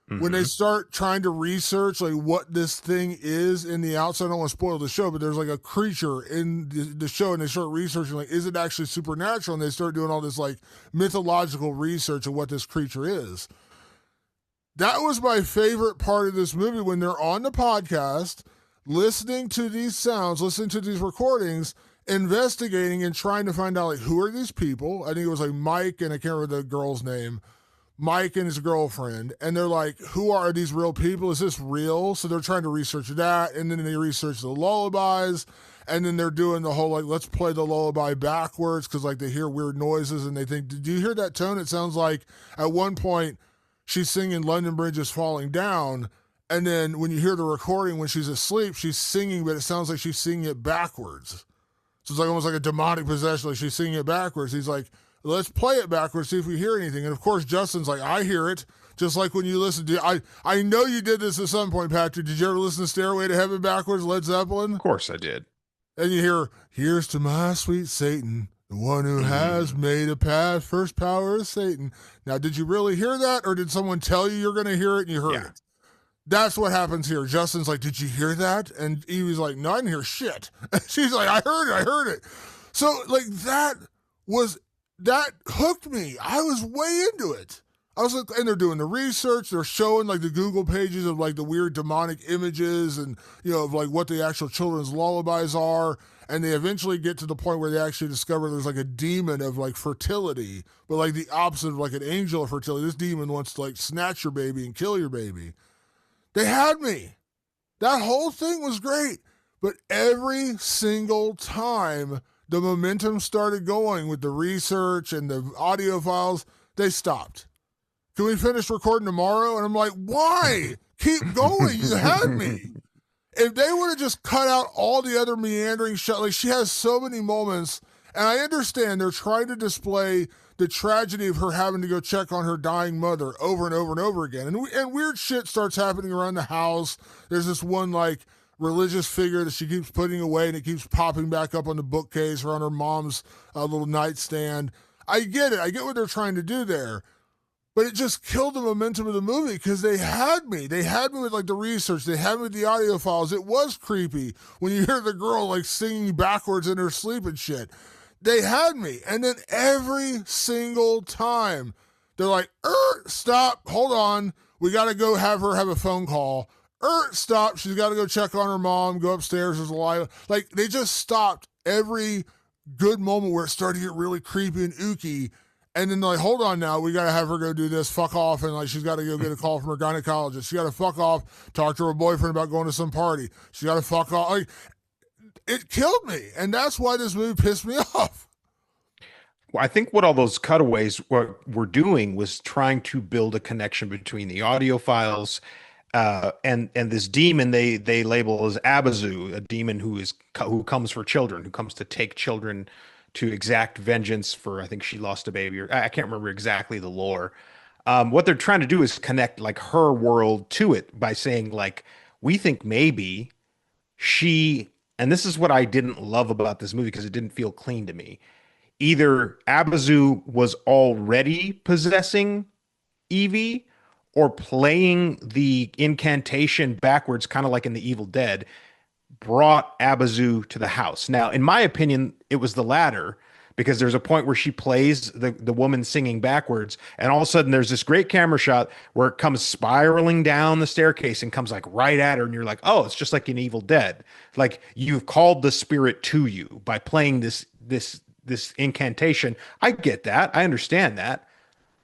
when they start trying to research like what this thing is in the outside. I don't want to spoil the show, but there's like a creature in the show, and they start researching like, is it actually supernatural? And they start doing all this like mythological research of what this creature is. That was my favorite part of this movie, when they're on the podcast, listening to these sounds, listening to these recordings, investigating and trying to find out like, who are these people? I think it was like Mike, and I can't remember the girl's name, Mike and his girlfriend. And they're like, who are these real people? Is this real? So they're trying to research that. And then they research the lullabies, and then they're doing the whole, like, let's play the lullaby backwards, because like they hear weird noises and they think, did you hear that tone? It sounds like at one point she's singing London Bridge is Falling Down. And then when you hear the recording, when she's asleep, she's singing, but it sounds like she's singing it backwards. So it's like almost like a demonic possession, like she's singing it backwards. He's like, let's play it backwards, see if we hear anything. And of course, Justin's like, I hear it. Just like when you listen to, I know you did this at some point, Patrick. Did you ever listen to Stairway to Heaven backwards, Led Zeppelin? Of course I did. And you hear, here's to my sweet Satan, the one who has made a path, first power of Satan. Now, did you really hear that? Or did someone tell you you're going to hear it and you heard it? That's what happens here. Justin's like, did you hear that? And Evie's like, no, I didn't hear shit. She's like, I heard it. So like that hooked me. I was way into it. I was like, and they're doing the research. They're showing like the Google pages of like the weird demonic images and of like what the actual children's lullabies are. And they eventually get to the point where they actually discover there's like a demon of like fertility, but like the opposite of like an angel of fertility. This demon wants to like snatch your baby and kill your baby. They had me. That whole thing was great. But every single time the momentum started going with the research and the audio files, they stopped. Can we finish recording tomorrow? And I'm like, why? Keep going. You had me. If they would have just cut out all the other meandering shit, like she has so many moments, and I understand they're trying to display the tragedy of her having to go check on her dying mother over and over and over again. And weird shit starts happening around the house. There's this one, like, religious figure that she keeps putting away, and it keeps popping back up on the bookcase or on her mom's little nightstand. I get it. I get what they're trying to do there. But it just killed the momentum of the movie because they had me. They had me with like the research. They had me with the audio files. It was creepy when you hear the girl like singing backwards in her sleep and shit. They had me. And then every single time they're like, stop, hold on. We got to go have her have a phone call. Stop. She's got to go check on her mom, go upstairs. There's a lie. Like they just stopped every good moment where it started to get really creepy and ooky. And then they're like, hold on now, we got to have her go do this, fuck off. And like, she's got to go get a call from her gynecologist. She got to fuck off, talk to her boyfriend about going to some party. She got to fuck off. Like, it killed me. And that's why this movie pissed me off. Well, I think what all those cutaways were doing was trying to build a connection between the audio files and this demon they label as Abazu, a demon who comes for children, who comes to take children to exact vengeance for, I think she lost a baby, or I can't remember exactly the lore. What they're trying to do is connect like her world to it by saying like, we think maybe she, and this is what I didn't love about this movie because it didn't feel clean to me. Either Abazu was already possessing Evie or playing the incantation backwards, kind of like in the Evil Dead, brought Abazu to the house. Now, in my opinion, it was the latter because there's a point where she plays the woman singing backwards, and all of a sudden there's this great camera shot where it comes spiraling down the staircase and comes like right at her, and you're like, oh, it's just like in Evil Dead. Like you've called the spirit to you by playing this incantation. I get that. I understand that.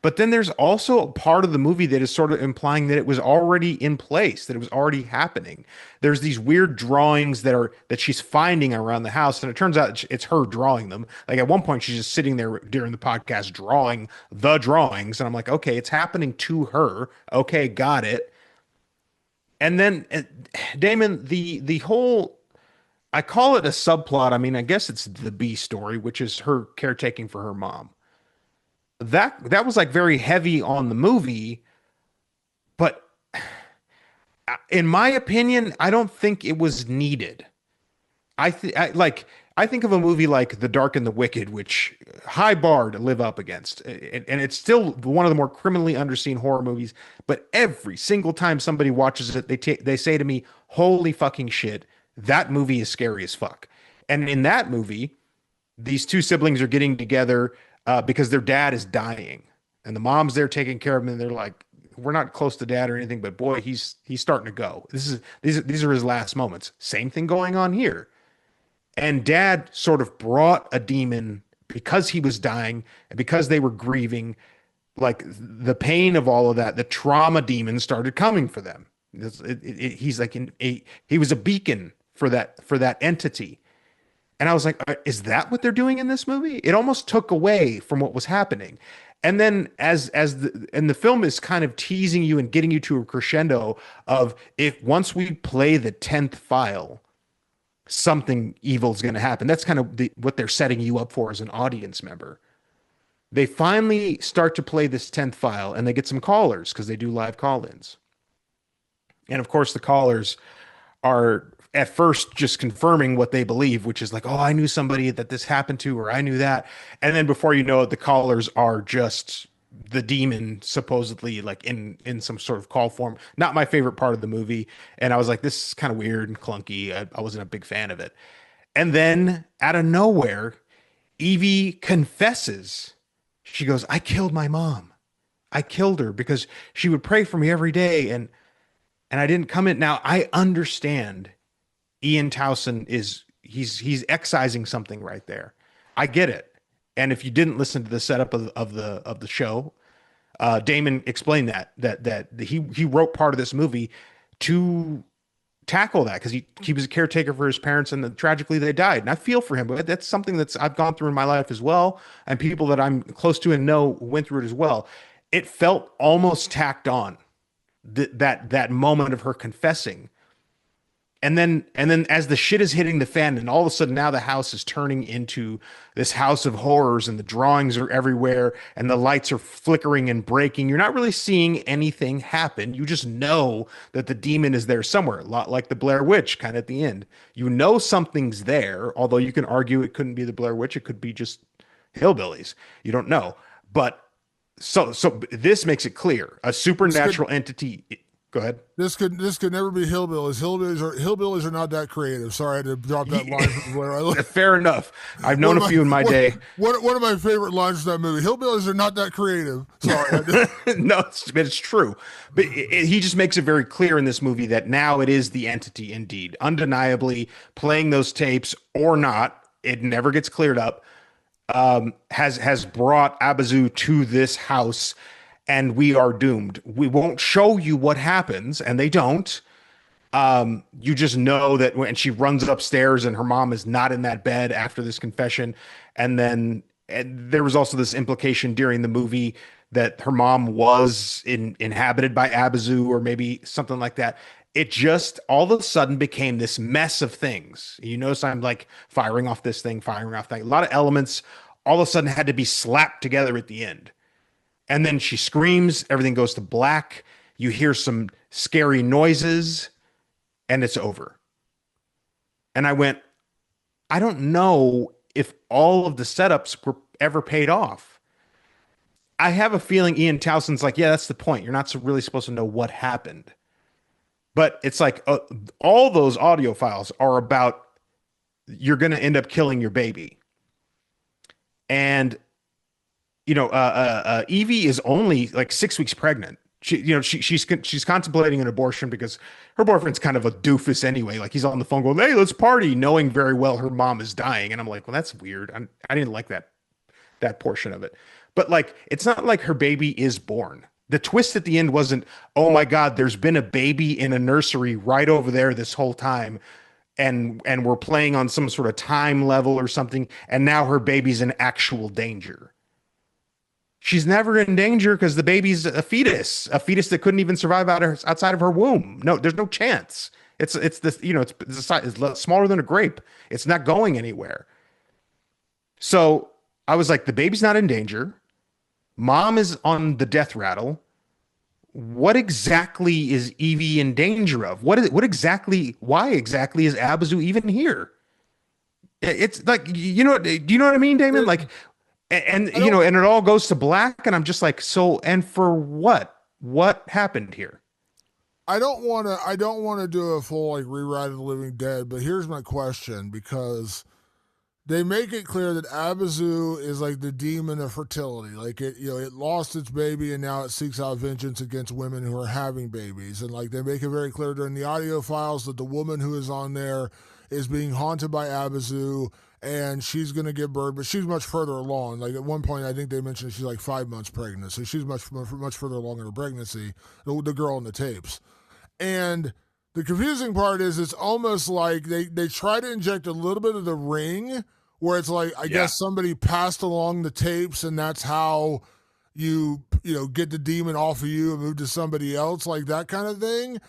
But then there's also a part of the movie that is sort of implying that it was already in place, that it was already happening. There's these weird drawings that she's finding around the house, and it turns out it's her drawing them. Like at one point, she's just sitting there during the podcast drawing the drawings, and I'm like, okay, it's happening to her. Okay, got it. And then Damon, the whole, I call it a subplot. I mean, I guess it's the B story, which is her caretaking for her mom. That was like very heavy on the movie, but in my opinion, I don't think it was needed. I think of a movie like The Dark and the Wicked, which high bar to live up against, and it's still one of the more criminally underseen horror movies. But every single time somebody watches it, they say to me, "Holy fucking shit, that movie is scary as fuck." And in that movie, these two siblings are getting together because their dad is dying, and the mom's there taking care of him. And they're like, "We're not close to dad or anything, but boy, he's starting to go. These are his last moments." Same thing going on here. And dad sort of brought a demon because he was dying and because they were grieving, like the pain of all of that. The trauma demon started coming for them. He's like he was a beacon for that entity. And I was like, is that what they're doing in this movie? It almost took away from what was happening. And then the film is kind of teasing you and getting you to a crescendo of, if once we play the 10th file, something evil is going to happen. That's kind of what they're setting you up for as an audience member. They finally start to play this 10th file, and they get some callers because they do live call-ins. And of course, the callers are at first just confirming what they believe, which is like, oh, I knew somebody that this happened to, or I knew that. And then before you know it, the callers are just the demon, supposedly like in some sort of call form. Not my favorite part of the movie. And I was like, this is kind of weird and clunky. I wasn't a big fan of it. And then out of nowhere, Evie confesses. She goes, I killed my mom. I killed her because she would pray for me every day, and I didn't come in. Now I understand Ian Towson is he's excising something right there. I get it. And if you didn't listen to the setup of the show, Damon explained that he wrote part of this movie to tackle that because he was a caretaker for his parents and tragically they died. And I feel for him, but that's something that's I've gone through in my life as well, and people that I'm close to and know went through it as well. It felt almost tacked on that moment of her confessing. And then as the shit is hitting the fan, and all of a sudden now the house is turning into this house of horrors, and the drawings are everywhere, and the lights are flickering and breaking. You're not really seeing anything happen. You just know that the demon is there somewhere, a lot like the Blair Witch, kind of at the end. You know something's there, although you can argue it couldn't be the Blair Witch. It could be just hillbillies. You don't know. But so this makes it clear. A supernatural entity. Go ahead. This could never be hillbillies. Hillbillies are not that creative. Sorry, I had to drop that line from where I live. Fair enough. I've known a few in my day. One of my favorite lines from that movie. Hillbillies are not that creative. Sorry. No, it's true. But he just makes it very clear in this movie that now it is the entity indeed. Undeniably, playing those tapes or not, it never gets cleared up. Has brought Abazu to this house, and we are doomed. We won't show you what happens, and they don't. You just know that when she runs upstairs and her mom is not in that bed after this confession. And there was also this implication during the movie that her mom was inhabited by Abazu or maybe something like that. It just all of a sudden became this mess of things. You notice I'm like firing off this thing, firing off that. A lot of elements all of a sudden had to be slapped together at the end. And then she screams, everything goes to black. You hear some scary noises, and it's over. And I went, I don't know if all of the setups were ever paid off. I have a feeling Ian Towson's like, yeah, that's the point. You're not really supposed to know what happened. But it's like all those audio files are about you're going to end up killing your baby. And Evie is only like 6 weeks pregnant. She's contemplating an abortion because her boyfriend's kind of a doofus anyway. Like he's on the phone going, "Hey, let's party," knowing very well her mom is dying. And I'm like, well, that's weird. I didn't like that portion of it. But like, it's not like her baby is born. The twist at the end wasn't, oh my God, there's been a baby in a nursery right over there this whole time. And we're playing on some sort of time level or something. And now her baby's in actual danger. She's never in danger because the baby's a fetus that couldn't even survive outside of her womb. No, there's no chance. It's this, it's smaller than a grape. It's not going anywhere. So I was like, the baby's not in danger. Mom is on the death rattle. What exactly is Evie in danger of? Why exactly is Abazu even here? It's like, do you know what I mean, Damon? Like, and it all goes to black, and I'm just like, so, and for what? What happened here? I don't want to do a full like rewrite of the Living Dead, but here's my question, because they make it clear that Abazu is like the demon of fertility. Like it lost its baby and now it seeks out vengeance against women who are having babies. And like they make it very clear during the audio files that the woman who is on there is being haunted by Abazu and she's going to give birth, but she's much further along. Like at one point, I think they mentioned she's like 5 months pregnant. So she's much further along in her pregnancy, the girl in the tapes. And the confusing part is it's almost like they try to inject a little bit of the Ring, where it's like, I guess somebody passed along the tapes and that's how you get the demon off of you and move to somebody else, like that kind of thing.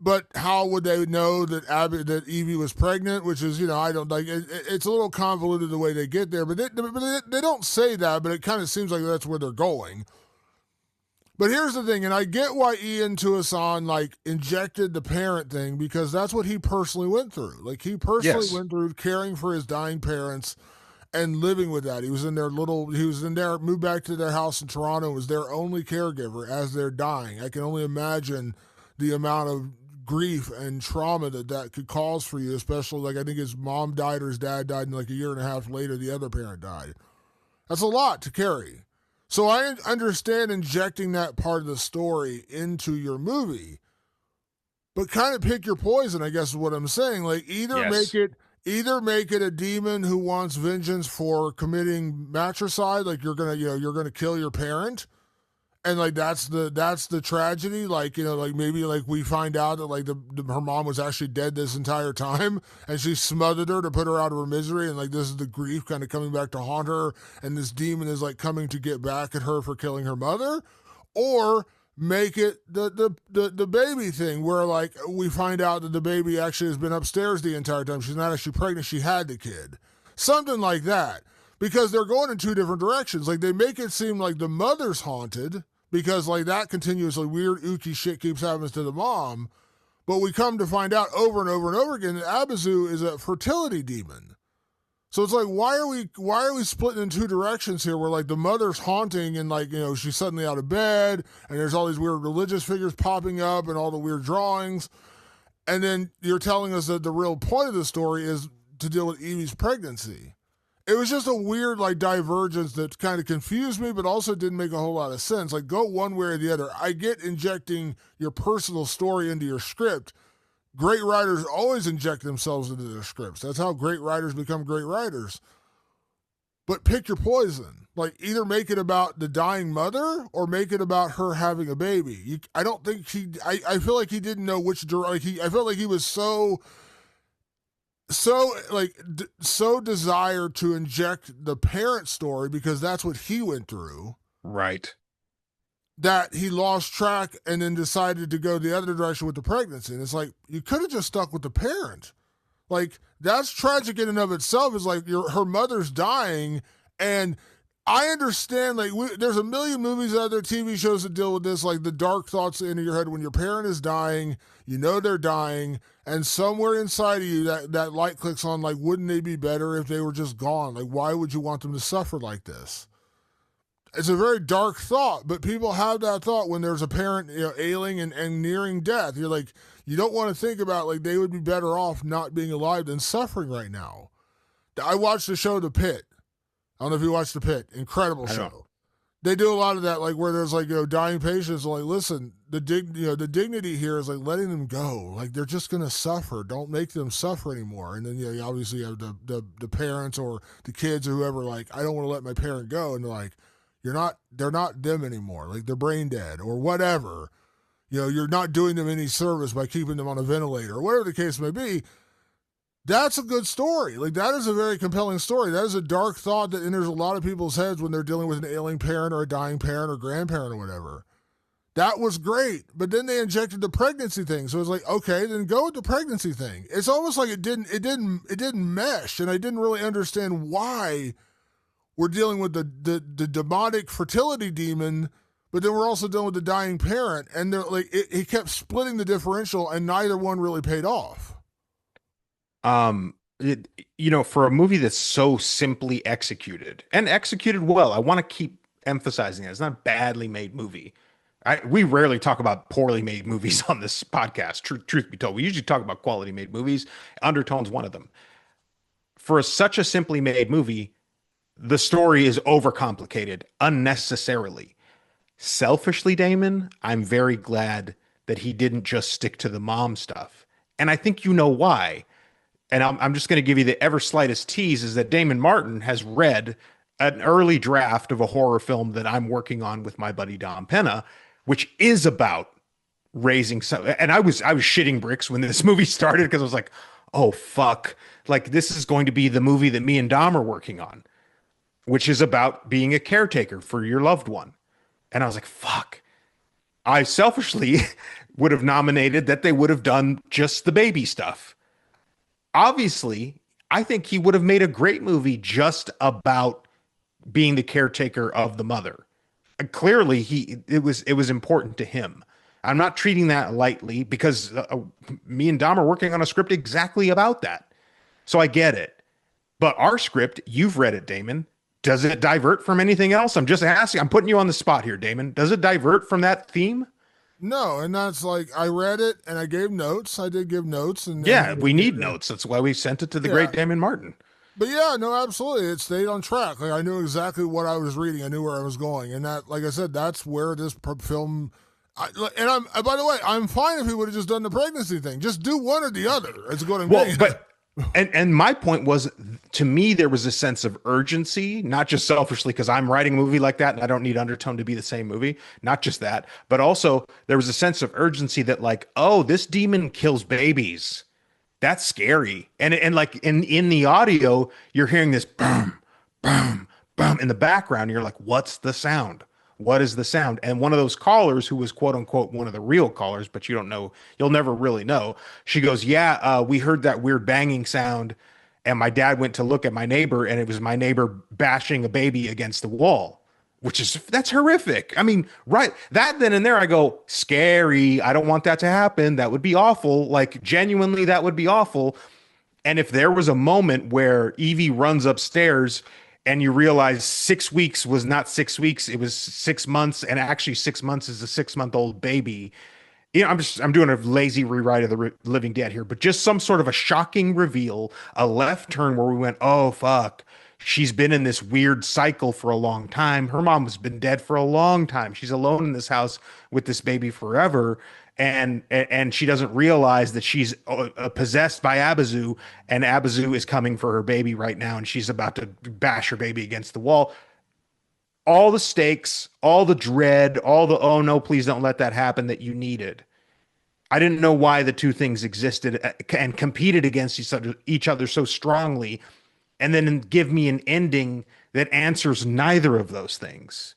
But how would they know that Evie was pregnant? Which is, I don't like. It's a little convoluted the way they get there, but they don't say that. But it kind of seems like that's where they're going. But here's the thing, and I get why Ian Tuason like injected the parent thing, because that's what he personally went through. Like he personally went through caring for his dying parents and living with that. He was in there, moved back to their house in Toronto, was their only caregiver as they're dying. I can only imagine the amount of grief and trauma that could cause for you, especially like I think his mom died or his dad died, and like a year and a half later the other parent died. That's a lot to carry. So I understand injecting that part of the story into your movie, but kind of pick your poison, I guess is what I'm saying. Like Yes. either make it a demon who wants vengeance for committing matricide, like you're gonna kill your parent, and like that's the tragedy. Like like maybe like we find out that like her mom was actually dead this entire time, and she smothered her to put her out of her misery, and like this is the grief kind of coming back to haunt her, and this demon is like coming to get back at her for killing her mother, or make it the baby thing where like we find out that the baby actually has been upstairs the entire time. She's not actually pregnant. She had the kid. Something like that. Because they're going in two different directions. Like they make it seem like the mother's haunted because like that continuously weird ooky shit keeps happening to the mom. But we come to find out over and over and over again that Abazu is a fertility demon. So it's like why are we splitting in two directions here where like the mother's haunting and like she's suddenly out of bed and there's all these weird religious figures popping up and all the weird drawings, and then you're telling us that the real point of the story is to deal with Evie's pregnancy. It was just a weird like divergence that kind of confused me, but also didn't make a whole lot of sense. Like go one way or the other. I get injecting your personal story into your script. Great writers always inject themselves into their scripts. That's how great writers become great writers. But pick your poison. Like either make it about the dying mother or make it about her having a baby. I don't think he. I feel like he didn't know which. Like I felt like he was so desired to inject the parent story because that's what he went through, Right. that he lost track and then decided to go the other direction with the pregnancy. And it's like you could have just stuck with the parent. Like that's tragic in and of itself. Is like her mother's dying, and I understand. Like there's a million movies out there, TV shows that deal with this. Like the dark thoughts into your head when your parent is dying, they're dying, and somewhere inside of you that light clicks on. Like, wouldn't they be better if they were just gone? Like, why would you want them to suffer like this? It's a very dark thought, but people have that thought when there's a parent ailing and nearing death. You're like, you don't want to think about like they would be better off not being alive than suffering right now. I watched the show The Pit. I don't know if you watched The Pit. Incredible I don't. show. They do a lot of that, like where there's like dying patients. Like, listen, the dignity here is like letting them go. Like they're just gonna suffer. Don't make them suffer anymore. And then you obviously have the parents or the kids or whoever. Like, I don't want to let my parent go, and they're like, they're not them anymore. Like they're brain dead or whatever. You're not doing them any service by keeping them on a ventilator or whatever the case may be. That's a good story. Like that is a very compelling story. That is a dark thought that enters a lot of people's heads when they're dealing with an ailing parent or a dying parent or grandparent or whatever. That was great. But then they injected the pregnancy thing. So it's like, okay, then go with the pregnancy thing. It's almost like it didn't mesh, and I didn't really understand why we're dealing with the demonic fertility demon, but then we're also dealing with the dying parent, and they're like it kept splitting the differential, and neither one really paid off. For a movie that's so simply executed and executed well, I want to keep emphasizing it. It's not a badly made movie. We rarely talk about poorly made movies on this podcast. Truth be told, we usually talk about quality made movies. Undertone's one of them. For such a simply made movie, the story is overcomplicated unnecessarily. Selfishly, Damon, I'm very glad that he didn't just stick to the mom stuff. And I think you know why. And I'm just going to give you the ever slightest tease is that Damon Martin has read an early draft of a horror film that I'm working on with my buddy Dom Penna, which is about raising some. And I was shitting bricks when this movie started because I was like, oh fuck, like this is going to be the movie that me and Dom are working on, which is about being a caretaker for your loved one. And I was like, fuck. I selfishly would have nominated that they would have done just the baby stuff. Obviously, I think he would have made a great movie just about being the caretaker of the mother. Clearly, it was important to him. I'm not treating that lightly because me and Dom are working on a script exactly about that. So I get it. But our script, you've read it, Damon. Does it divert from anything else? I'm just asking. I'm putting you on the spot here, Damon. Does it divert from that theme? No, and that's like I read it and I gave notes. I did give notes, and Yeah, we need notes. That's why we sent it to the great yeah, Damon Martin. But yeah, no, absolutely, it stayed on track. Like I knew exactly what I was reading. I knew where I was going, and that, like I said, that's where this film. And by the way, I'm fine if he would have just done the pregnancy thing. Just do one or the other. It's what I'm Well, getting at. but and my point was, to me there was a sense of urgency, not just selfishly because I'm writing a movie like that and I don't need Undertone to be the same movie, not just that, but also there was a sense of urgency that like, oh, this demon kills babies. That's scary. And like in the audio, you're hearing this boom, boom, boom in the background. You're like, what's the sound? What is the sound? And one of those callers, who was quote unquote one of the real callers, but you don't know, you'll never really know. She goes, yeah, we heard that weird banging sound, and my dad went to look at my neighbor, and it was my neighbor bashing a baby against the wall, which is, that's horrific. I mean, right, that then and there I go, scary. I don't want that to happen. That would be awful. Like genuinely, that would be awful. And if there was a moment where Evie runs upstairs and you realize 6 weeks was not 6 weeks, it was 6 months, and actually 6 months is a 6 month old baby. I'm doing a lazy rewrite of the Living Dead here, but just some sort of a shocking reveal, a left turn where we went, oh fuck, she's been in this weird cycle for a long time. Her mom has been dead for a long time. She's alone in this house with this baby forever, and she doesn't realize that she's possessed by Abazu, and Abazu is coming for her baby right now, and she's about to bash her baby against the wall. All the stakes, all the dread, all the oh no, please don't let that happen that you needed. I didn't know why the two things existed and competed against each other so strongly, and then give me an ending that answers neither of those things.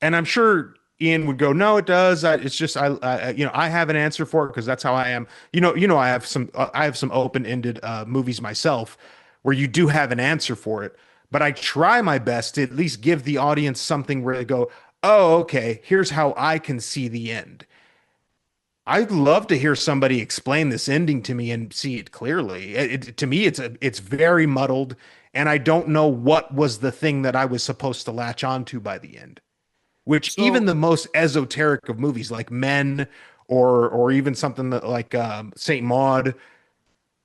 And I'm sure Ian would go, "No, it does. It's just I have an answer for it because that's how I am." I have some open-ended movies myself where you do have an answer for it, but I try my best to at least give the audience something where they go, "Oh, okay, here's how I can see the end." I'd love to hear somebody explain this ending to me and see it clearly. To me, it's very muddled, and I don't know what was the thing that I was supposed to latch onto by the end. Which even So the most esoteric of movies, like Men, or even something that like Saint Maud,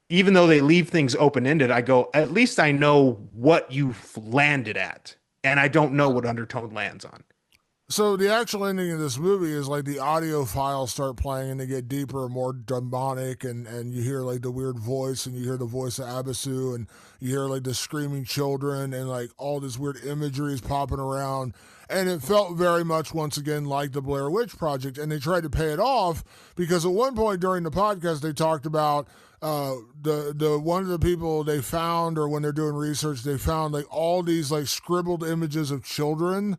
even though they leave things open ended, I go, at least I know what you've landed at, and I don't know yeah. what Undertone lands on. So the actual ending of this movie is like the audio files start playing and they get deeper and more demonic, and you hear like the weird voice, and you hear the voice of Abasu, and you hear like the screaming children, and like all this weird imagery is popping around. And it felt very much once again like the Blair Witch Project, and they tried to pay it off because at one point during the podcast they talked about the one of the people they found, or when they're doing research they found like all these like scribbled images of children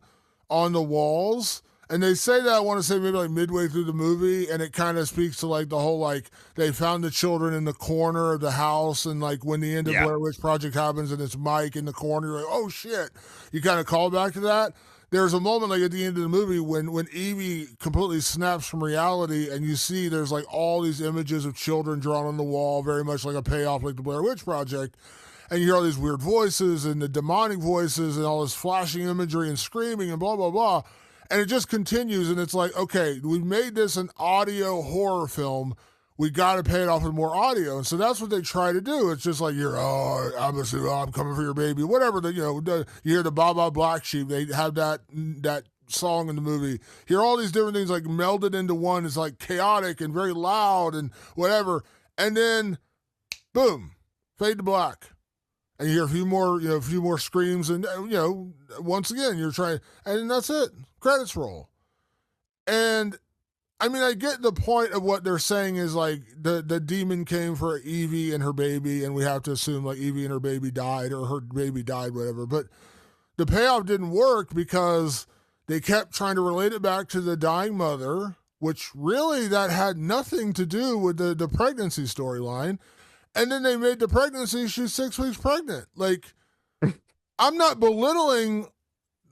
on the walls. And they say that, I want to say maybe like midway through the movie, and it kind of speaks to like the whole like they found the children in the corner of the house, and like when the end of Yeah. Blair Witch Project happens and it's Mike in the corner, you're like, oh shit. You kind of call back to that. There's a moment like at the end of the movie when Evie completely snaps from reality, and you see there's like all these images of children drawn on the wall, very much like a payoff like the Blair Witch Project. And you hear all these weird voices and the demonic voices and all this flashing imagery and screaming and blah blah blah. And it just continues, and it's like, okay, we made this an audio horror film. We got to pay it off with more audio, and so that's what they try to do. It's just like you're, oh, I'm coming for your baby, whatever. You hear the Baba Black Sheep. They have that song in the movie. Hear all these different things like melded into one. It's like chaotic and very loud and whatever, and then boom, fade to black, and you hear a few more screams, and once again you're trying, and that's it. Credits roll, and I mean I get the point of what they're saying is like the demon came for Evie and her baby, and we have to assume like Evie and her baby died, or her baby died, whatever. But the payoff didn't work because they kept trying to relate it back to the dying mother, which really that had nothing to do with the pregnancy storyline. And then they made the pregnancy, she's 6 weeks pregnant. Like, I'm not belittling,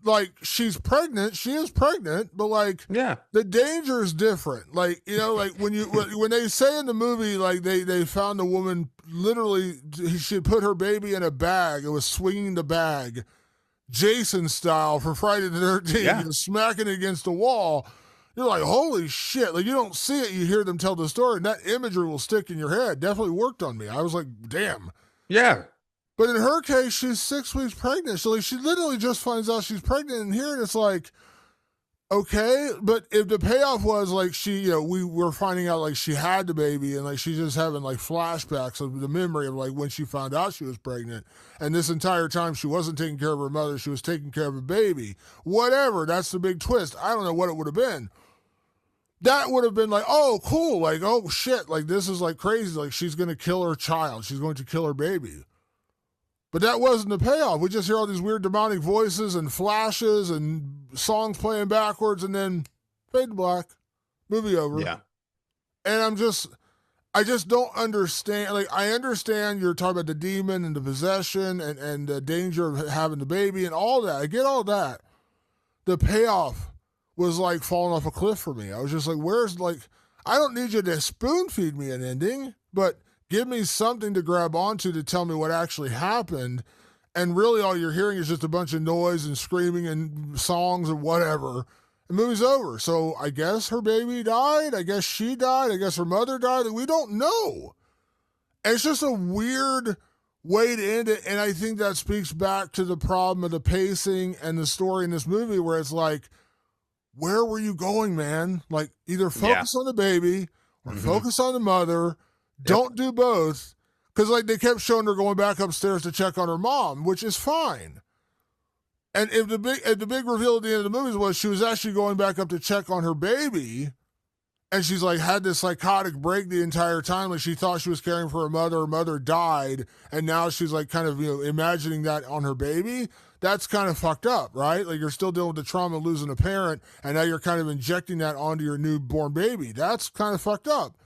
like, she's pregnant. She is pregnant, but, like, Yeah. the danger is different. Like, like, when they say in the movie, like, they found the woman literally, she had put her baby in a bag. It was swinging the bag, Jason style, for Friday the 13th, Yeah. smacking it against the wall. You're like, holy shit. Like, you don't see it, you hear them tell the story, and that imagery will stick in your head. Definitely worked on me. I was like, damn. Yeah. But in her case, she's 6 weeks pregnant. So like she literally just finds out she's pregnant, and here it's like, okay, but if the payoff was like she, we were finding out like she had the baby and like she's just having like flashbacks of the memory of like when she found out she was pregnant, and this entire time she wasn't taking care of her mother, she was taking care of a baby. Whatever, that's the big twist. I don't know what it would have been. That would have been like, oh, cool, like, oh shit, like this is like crazy, like she's gonna kill her child, she's going to kill her baby. But that wasn't the payoff. We just hear all these weird demonic voices and flashes and songs playing backwards and then fade to black. Movie over. Yeah. And I just don't understand. Like, I understand you're talking about the demon and the possession and the danger of having the baby and all that. I get all that. The payoff was like falling off a cliff for me. I was just like, I don't need you to spoon feed me an ending, but give me something to grab onto to tell me what actually happened. And really all you're hearing is just a bunch of noise and screaming and songs and whatever. The movie's over. So I guess her baby died. I guess she died. I guess her mother died. We don't know. And it's just a weird way to end it. And I think that speaks back to the problem of the pacing and the story in this movie where it's like, where were you going, man? Like either focus on the baby or focus on the mother. Don't do both. Because like they kept showing her going back upstairs to check on her mom, which is fine. And if the big reveal at the end of the movie was she was actually going back up to check on her baby, and she's like had this psychotic break the entire time, like she thought she was caring for her mother died, and now she's like kind of imagining that on her baby. That's kind of fucked up, right? Like you're still dealing with the trauma of losing a parent, and now you're kind of injecting that onto your newborn baby. That's kind of fucked up.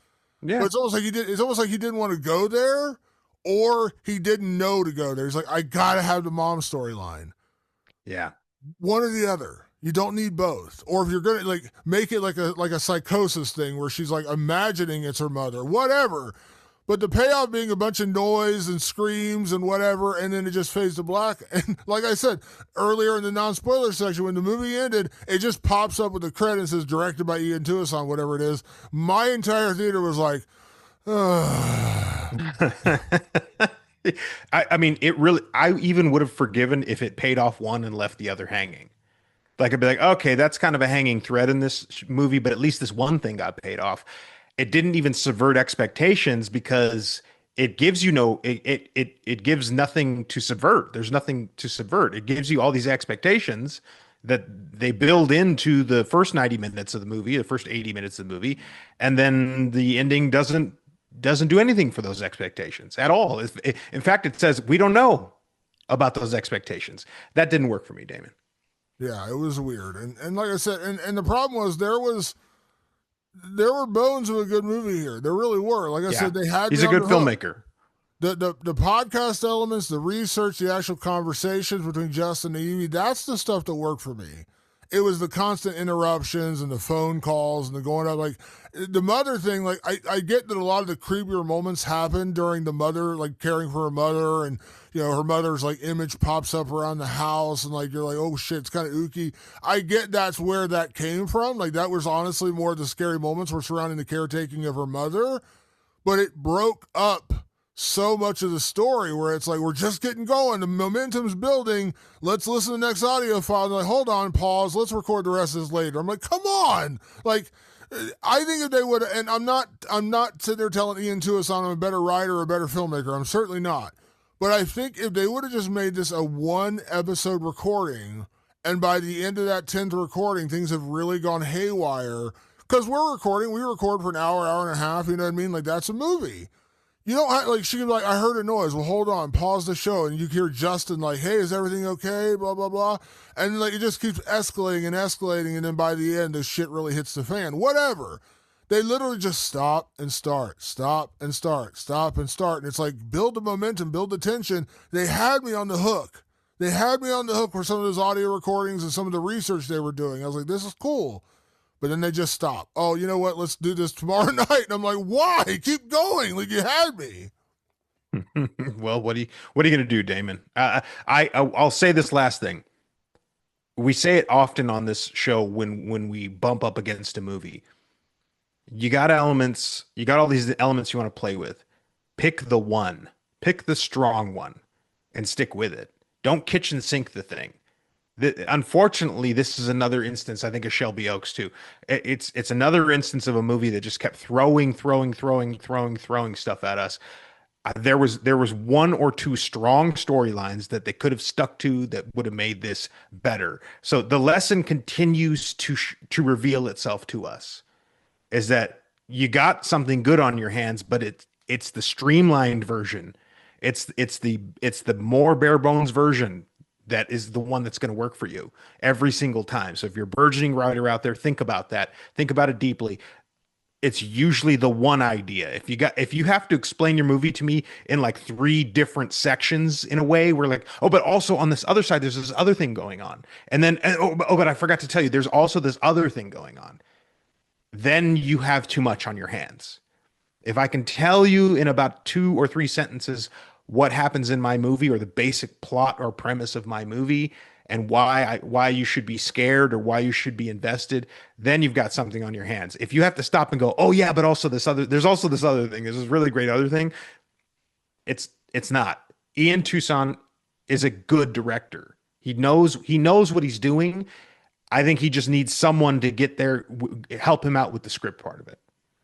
Yeah. But it's almost like he didn't want to go there, or he didn't know to go there. He's like, I gotta have the mom storyline. Yeah. One or the other. You don't need both. Or if you're gonna like make it like a psychosis thing where she's like imagining it's her mother, whatever. But the payoff being a bunch of noise and screams and whatever, and then it just fades to black. And like I said earlier in the non-spoiler section, when the movie ended, it just pops up with the credits as directed by Ian Tuason, whatever it is. My entire theater was like, I mean, it really, I even would have forgiven if it paid off one and left the other hanging. Like I'd be like, okay, that's kind of a hanging thread in this movie, but at least this one thing got paid off. It didn't even subvert expectations because it gives you it gives nothing to subvert. There's nothing to subvert. It gives you all these expectations that they build into the first 90 minutes of the movie, the first 80 minutes of the movie, and then the ending doesn't do anything for those expectations at all. In fact, it says we don't know about those expectations. That didn't work for me, Damon. Yeah, it was weird. And like I said, and the problem was there were bones of a good movie here. There really were. Like I said, they had he's a good filmmaker. The podcast elements, the research, the actual conversations between Justin and Evie, that's the stuff that worked for me. It was the constant interruptions and the phone calls and the going up. Like the mother thing, like I get that a lot of the creepier moments happen during the mother, like caring for her mother, and her mother's like image pops up around the house, and like you're like, oh shit, it's kind of ooky. I get that's where that came from. Like that was honestly more of the scary moments were surrounding the caretaking of her mother, but it broke up so much of the story where it's like we're just getting going, the momentum's building, let's listen to the next audio file. And like, hold on, pause, let's record the rest of this later. I'm like, come on. Like I think if they would, and I'm not sitting there telling Ian Tuason I'm a better writer or a better filmmaker, I'm certainly not, but I think if they would have just made this a 1 episode recording, and by the end of that 10th recording things have really gone haywire, because we record for an hour and a half, you know what I mean, like that's a movie. You don't have, like, she could be like, I heard a noise. Well, hold on, pause the show. And you hear Justin like, hey, is everything okay? Blah, blah, blah. And like, it just keeps escalating and escalating. And then by the end, the shit really hits the fan. Whatever. They literally just stop and start, stop and start, stop and start. And it's like, build the momentum, build the tension. They had me on the hook. They had me on the hook for some of those audio recordings and some of the research they were doing. I was like, this is cool. But then they just stop. Oh, you know what? Let's do this tomorrow night. And I'm like, why? Keep going. Like you had me. Well, what are you going to do, Damon? I'll say this last thing. We say it often on this show when we bump up against a movie. You got elements. You got all these elements you want to play with. Pick the one. Pick the strong one. and stick with it. Don't kitchen sink the thing. Unfortunately, this is another instance, I think, of Shelby Oaks too. It's another instance of a movie that just kept throwing stuff at us. There was one or two strong storylines that they could have stuck to that would have made this better. So the lesson continues to reveal itself to us is that you got something good on your hands, but it's the streamlined version. It's the more bare bones version that is the one that's going to work for you every single time. So if you're a burgeoning writer out there, think about that. Think about it deeply. It's usually the one idea. If you have to explain your movie to me in like three different sections in a way, we're like, oh, but also on this other side, there's this other thing going on. And then, but I forgot to tell you, there's also this other thing going on. Then you have too much on your hands. If I can tell you in about two or three sentences what happens in my movie or the basic plot or premise of my movie and why you should be scared or why you should be invested, then you've got something on your hands. If you have to stop and go, "Oh yeah, but also there's also this other thing. There's this really great other thing." It's not. Ian Tucson is a good director. He knows what he's doing. I think he just needs someone to get there, help him out with the script part of it.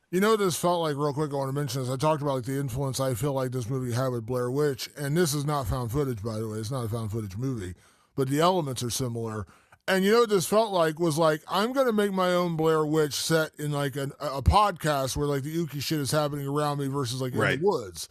You know what this felt like, real quick, I want to mention this. I talked about like the influence I feel like this movie had with Blair Witch, and this is not found footage, by the way. It's not a found footage movie, but the elements are similar. And you know what this felt like was like, I'm going to make my own Blair Witch set in like a podcast where like the ooky shit is happening around me versus like in Right. the woods.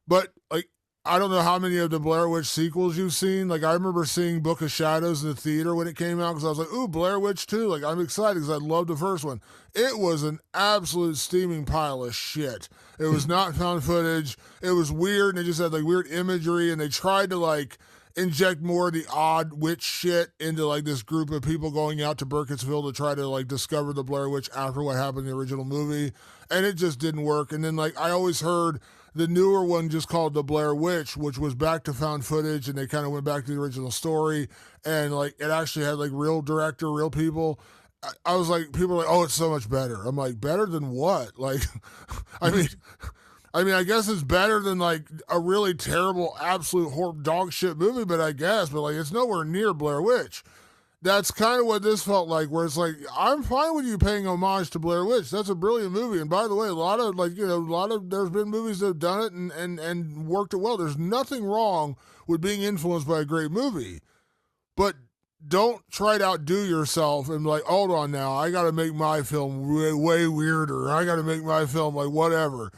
But like, I don't know how many of the Blair Witch sequels you've seen. Like, I remember seeing Book of Shadows in the theater when it came out because I was like, ooh, Blair Witch 2. Like, I'm excited because I loved the first one. It was an absolute steaming pile of shit. It was not found footage. It was weird, and it just had like weird imagery, and they tried to like inject more of the odd witch shit into like this group of people going out to Burkittsville to try to like discover the Blair Witch after what happened in the original movie. And it just didn't work. And then like I always heard the newer one just called The Blair Witch, which was back to found footage, and they kind of went back to the original story, and like it actually had like real director, real people. I was like, people are like, oh, it's so much better. I'm like, better than what? Like, I mean, I guess it's better than like a really terrible, absolute dog shit movie, but I guess, but like, it's nowhere near Blair Witch. That's kind of what this felt like, where it's like, I'm fine with you paying homage to Blair Witch. That's a brilliant movie. And by the way, a lot of like, there's been movies that have done it and worked it well. There's nothing wrong with being influenced by a great movie. But don't try to outdo yourself and be like, hold on now, I got to make my film way weirder. I got to make my film like whatever.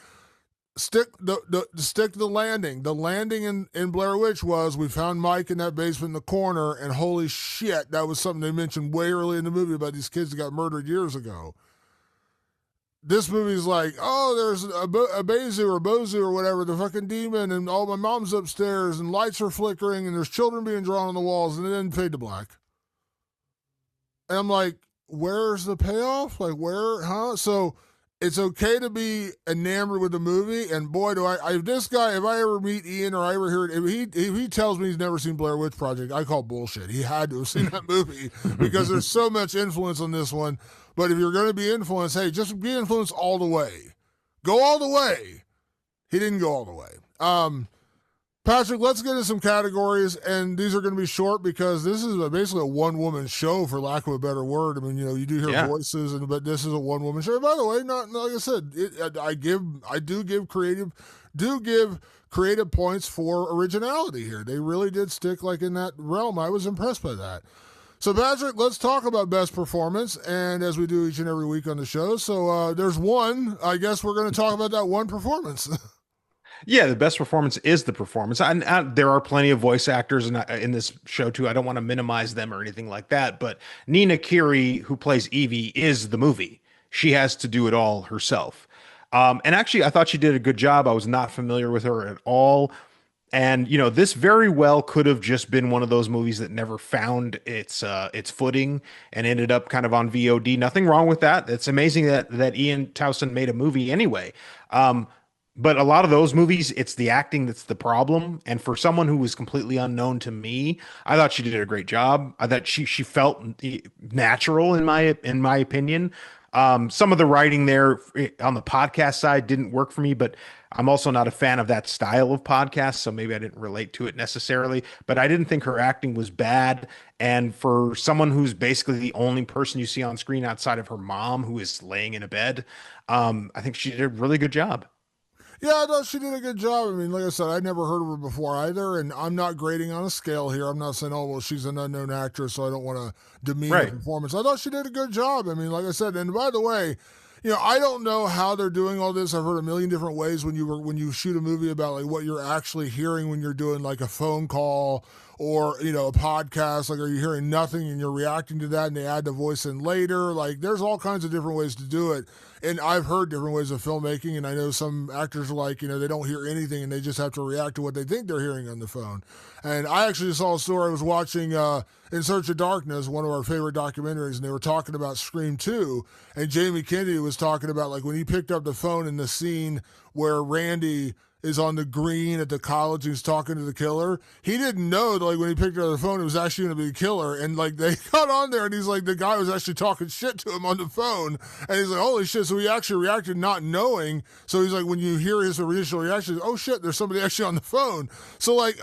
Stick to the landing. The landing in Blair Witch was we found Mike in that basement in the corner, and holy shit, that was something they mentioned way early in the movie about these kids that got murdered years ago. This movie's like, oh, there's a Bezu or Bozu or whatever, the fucking demon, and oh, my mom's upstairs, and lights are flickering, and there's children being drawn on the walls, and it didn't fade to black. And I'm like, where's the payoff? Like, where, huh? So it's okay to be enamored with the movie. And boy, do if this guy, if I ever meet Ian or I ever hear it, if he tells me he's never seen Blair Witch Project, I call bullshit. He had to have seen that movie because there's so much influence on this one. But if you're going to be influenced, hey, just be influenced all the way. Go all the way. He didn't go all the way. Patrick, let's get into some categories, and these are going to be short because this is basically a one-woman show, for lack of a better word. I mean, you do hear voices, but this is a one-woman show. By the way, not like I said, I do give creative points for originality here. They really did stick like in that realm. I was impressed by that. So, Patrick, let's talk about best performance, and as we do each and every week on the show. So, there's one. I guess we're going to talk about that one performance. Yeah, the best performance is the performance. And there are plenty of voice actors in this show too. I don't want to minimize them or anything like that. But Nina Kiri, who plays Evie, is the movie. She has to do it all herself. And actually, I thought she did a good job. I was not familiar with her at all. And this very well could have just been one of those movies that never found its footing and ended up kind of on VOD. Nothing wrong with that. It's amazing that Ian Towson made a movie anyway. But a lot of those movies, it's the acting that's the problem. And for someone who was completely unknown to me, I thought she did a great job. I thought she felt natural in my opinion. Some of the writing there on the podcast side didn't work for me, but I'm also not a fan of that style of podcast, so maybe I didn't relate to it necessarily. But I didn't think her acting was bad. And for someone who's basically the only person you see on screen outside of her mom, who is laying in a bed, I think she did a really good job. Yeah, no, she did a good job. I mean, like I said, I'd never heard of her before either, and I'm not grading on a scale here. I'm not saying, oh, well, she's an unknown actress, so I don't want to demean her Right. performance. I thought she did a good job. I mean, like I said, and by the way, I don't know how they're doing all this. I've heard a million different ways when you shoot a movie about like what you're actually hearing when you're doing like a phone call or a podcast. Like, are you hearing nothing and you're reacting to that, and they add the voice in later? Like, there's all kinds of different ways to do it. And I've heard different ways of filmmaking, and I know some actors are like, they don't hear anything and they just have to react to what they think they're hearing on the phone. And I actually saw a story. I was watching In Search of Darkness, one of our favorite documentaries, and they were talking about Scream 2. And Jamie Kennedy was talking about like when he picked up the phone in the scene where Randy is on the green at the college who's talking to the killer. He didn't know that like when he picked up the phone, it was actually going to be the killer. And like they got on there and he's like, the guy was actually talking shit to him on the phone. And he's like, holy shit. So he actually reacted not knowing. So he's like, when you hear his initial reaction, oh shit, there's somebody actually on the phone. So like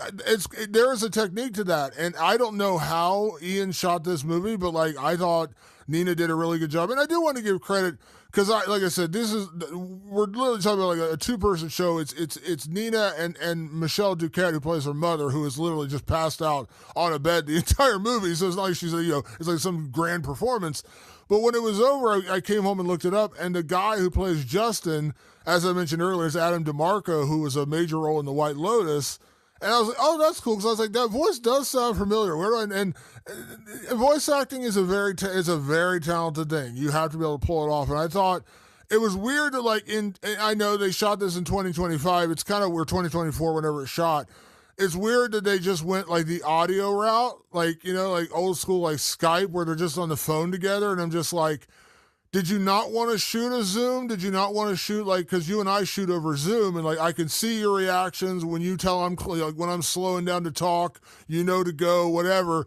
there is a technique to that. And I don't know how Ian shot this movie, but like I thought Nina did a really good job. And I do want to give credit because like I said, we're literally talking about like a two-person show. It's Nina and Michelle Duquette, who plays her mother, who is literally just passed out on a bed the entire movie. So it's not like she's it's like some grand performance. But when it was over, I came home and looked it up, and the guy who plays Justin, as I mentioned earlier, is Adam DeMarco, who was a major role in The White Lotus. And I was like, oh, that's cool, because I was like, that voice does sound familiar. Where do I, and voice acting is is a very talented thing. You have to be able to pull it off. And I thought it was weird that I know they shot this in 2025. It's kind of we're 2024 whenever it's shot. It's weird that they just went like the audio route, like like old school like Skype, where they're just on the phone together. And I'm just like, did you not want to shoot a Zoom? Did you not want to shoot because you and I shoot over Zoom, and like I can see your reactions when you tell like when I'm slowing down to talk, to go, whatever.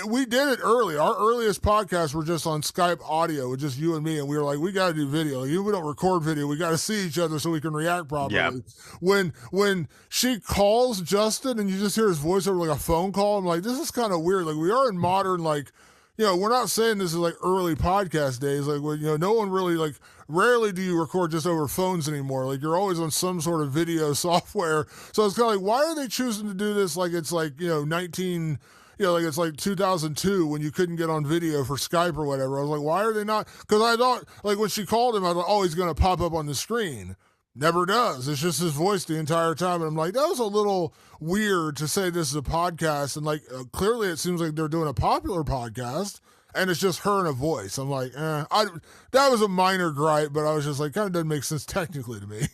We did it early. Our earliest podcasts were just on Skype audio with just you and me, and we were like, we got to do video. We don't record video. We got to see each other so we can react properly. Yeah. When she calls Justin and you just hear his voice over like a phone call, I'm like, this is kind of weird. Like we are in modern we're not saying this is like early podcast days. Like, no one really rarely do you record just over phones anymore. Like, you're always on some sort of video software. So it's kind of like, why are they choosing to do this? Like, it's like, 19, like it's like 2002 when you couldn't get on video for Skype or whatever. I was like, why are they not? Because I thought, like, when she called him, I thought, oh, he's going to pop up on the screen. Never does. It's just his voice the entire time. And I'm like, that was a little weird to say this is a podcast. And clearly it seems like they're doing a popular podcast and it's just her and a voice. I'm like, that was a minor gripe, but I was just like, kind of doesn't make sense technically to me.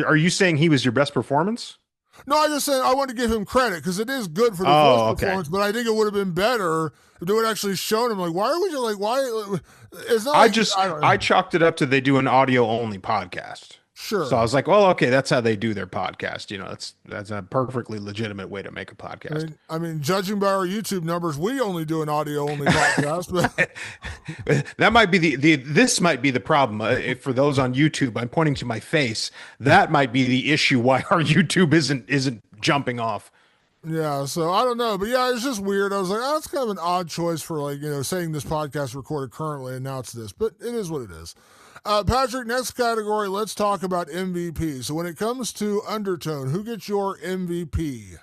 Are you saying he was your best performance? No, I just said I want to give him credit because it is good for the voice performance, but I think it would have been better if they would actually shown him. Like, why would you why? It's not. I chalked it up to they do an audio only podcast. Sure. So I was like, well, okay, that's how they do their podcast. That's a perfectly legitimate way to make a podcast. I mean, judging by our YouTube numbers, we only do an audio only podcast. But that might be this might be the problem. For those on YouTube, I'm pointing to my face. That might be the issue why our YouTube isn't jumping off. Yeah, so I don't know, but yeah, it's just weird. I was like, that's kind of an odd choice for saying this podcast recorded currently, and now it's this, but it is what it is. Patrick, next category, let's talk about MVP. So when it comes to Undertone, who gets your MVP?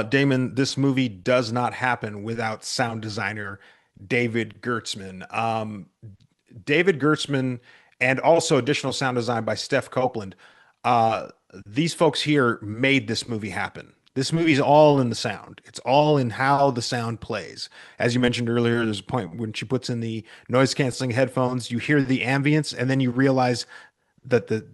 Damon, this movie does not happen without sound designer David Gertzman. David Gertzman and also additional sound design by Steph Copeland. These folks here made this movie happen. This movie's all in the sound. It's all in how the sound plays. As you mentioned earlier, there's a point when she puts in the noise canceling headphones, you hear the ambience, and then you realize that the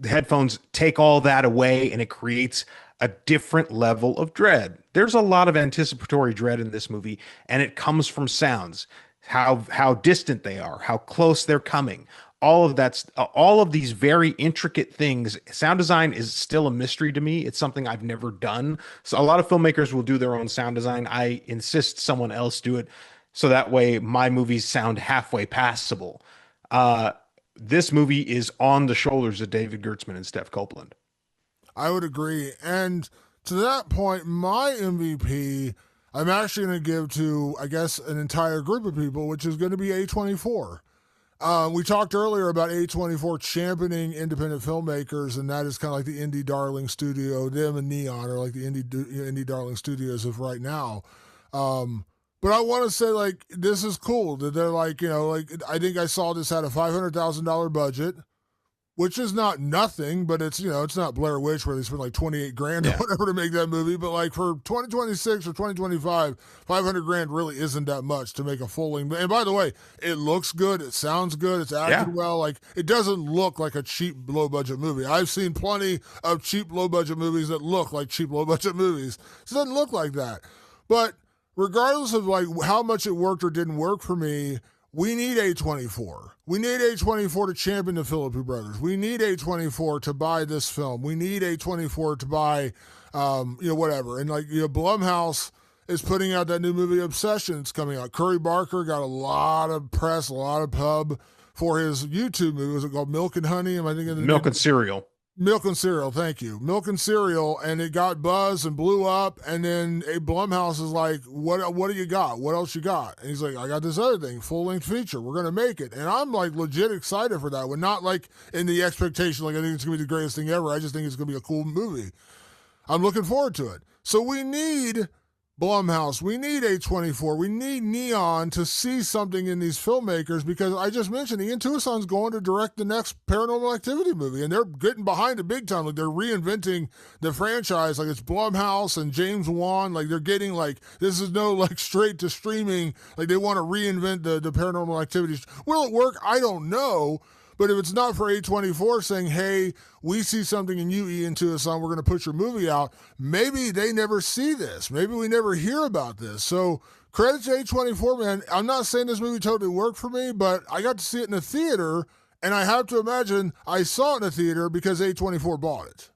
headphones take all that away and it creates a different level of dread. There's a lot of anticipatory dread in this movie, and it comes from sounds, how distant they are, how close they're coming. All of these very intricate things. Sound design is still a mystery to me. It's something I've never done. So a lot of filmmakers will do their own sound design. I insist someone else do it. so that way my movies sound halfway passable. Uh, this movie is on the shoulders of David Gertzman and Steph Copeland. I would agree. And to that point, my MVP, I'm actually going to give to, I guess, an entire group of people, which is going to be A24. We talked earlier about A24 championing independent filmmakers, and that is kind of like the indie darling studio. Them and Neon are like the indie darling studios of right now. But I want to say, like, this is cool that they're like, like, I think I saw this had a $500,000 budget, which is not nothing, but it's, it's not Blair Witch where they spent like 28 grand or Yeah. whatever to make that movie. But like for 2026 or 2025, 500 grand really isn't that much to make a full length. And by the way, it looks good. It sounds good. It's Yeah. acted well. Like, it doesn't look like a cheap, low budget movie. I've seen plenty of cheap, low budget movies that look like cheap, low budget movies. It doesn't look like that. But regardless of like how much it worked or didn't work for me, we need A24. We need A24 to champion the Phillippe brothers. We need A24 to buy this film. We need A24 to buy, whatever. And like, Blumhouse is putting out that new movie Obsession. It's coming out. Curry Barker got a lot of press, a lot of pub for his YouTube movie. Was it called Milk and Honey? Am I thinking of the Milk name? and cereal. Milk and Cereal, thank you. Milk and Cereal, and it got buzz and blew up. And then Blumhouse is like, "What do you got? What else you got?" And he's like, "I got this other thing, full length feature. We're gonna make it." And I'm like legit excited for that one, not like in the expectation like I think it's gonna be the greatest thing ever. I just think it's gonna be a cool movie. I'm looking forward to it. So we need Blumhouse, we need A24, we need Neon to see something in these filmmakers, because I just mentioned Ian Tucson's going to direct the next Paranormal Activity movie, and they're getting behind it big time. Like, they're reinventing the franchise. Like, it's Blumhouse and James Wan. Like, they're getting like, this is no like straight to streaming. Like, they want to reinvent the Paranormal Activities. Will it work? I don't know. But if it's not for A24 saying, hey, we see something in you, Ian Tucson, we're going to put your movie out, maybe they never see this. Maybe we never hear about this. So credit to A24, man. I'm not saying this movie totally worked for me, but I got to see it in a theater, and I have to imagine I saw it in a theater because A24 bought it.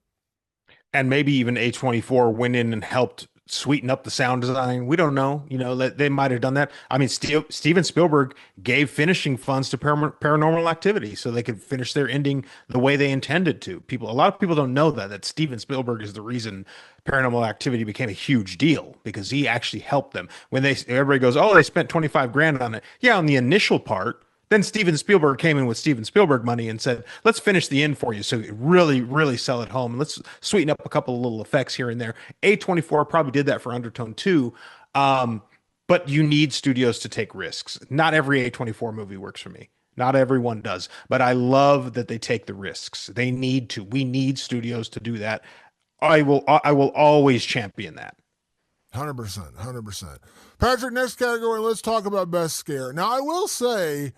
And maybe even A24 went in and helped sweeten up the sound design. We don't know. They might have done that. I mean, Steven Spielberg gave finishing funds to Paranormal Activity so they could finish their ending the way they intended to. A lot of people don't know that Steven Spielberg is the reason Paranormal Activity became a huge deal, because he actually helped them. When everybody goes, "Oh, they spent 25 grand on it." Yeah, on the initial part. Then Steven Spielberg came in with Steven Spielberg money and said, "Let's finish the end for you, so really, really sell it home. Let's sweeten up a couple of little effects here and there." A24 probably did that for Undertone too. But you need studios to take risks. Not every A24 movie works for me. Not everyone does. But I love that they take the risks. They need to. We need studios to do that. I will always champion that. 100%. 100%. Patrick, next category, let's talk about best scare. Now, I will say,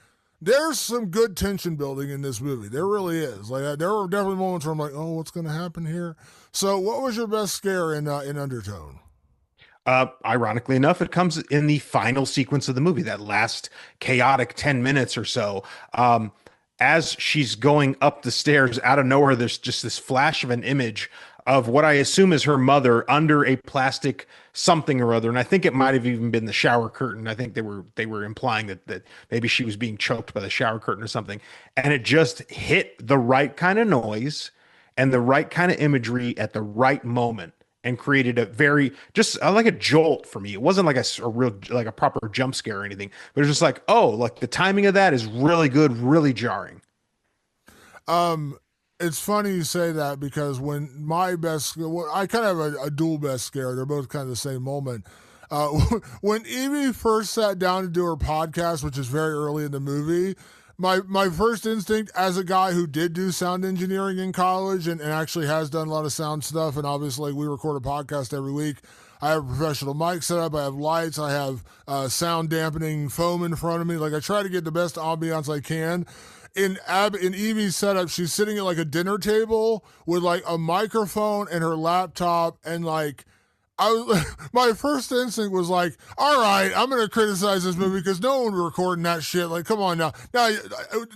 there's some good tension building in this movie. There really is. Like, there were definitely moments where I'm like, "Oh, what's going to happen here?" So, what was your best scare in Undertone? Ironically enough, it comes in the final sequence of the movie, that last chaotic 10 minutes or so. As she's going up the stairs, out of nowhere, there's just this flash of an image of what I assume is her mother under a plastic something or other. And I think it might have even been the shower curtain. I think they were implying that maybe she was being choked by the shower curtain or something. And it just hit the right kind of noise and the right kind of imagery at the right moment, and created a very just like a jolt for me. It wasn't like a real, like a proper jump scare or anything, but it was just like, oh, like the timing of that is really good, really jarring. Um, it's funny you say that, because when my best, well, I kind of have a dual best scare. They're both kind of the same moment. Uh, when Evie first sat down to do her podcast, which is very early in the movie, my first instinct as a guy who did do sound engineering in college and actually has done a lot of sound stuff, and obviously we record a podcast every week. I have a professional mic set up. I have lights. I have sound dampening foam in front of me. Like, I try to get the best ambiance I can. In Evie's setup, she's sitting at like a dinner table with like a microphone and her laptop, and like, my first instinct was like, all right, I'm going to criticize this movie because no one was recording that shit. Like, come on now. Now,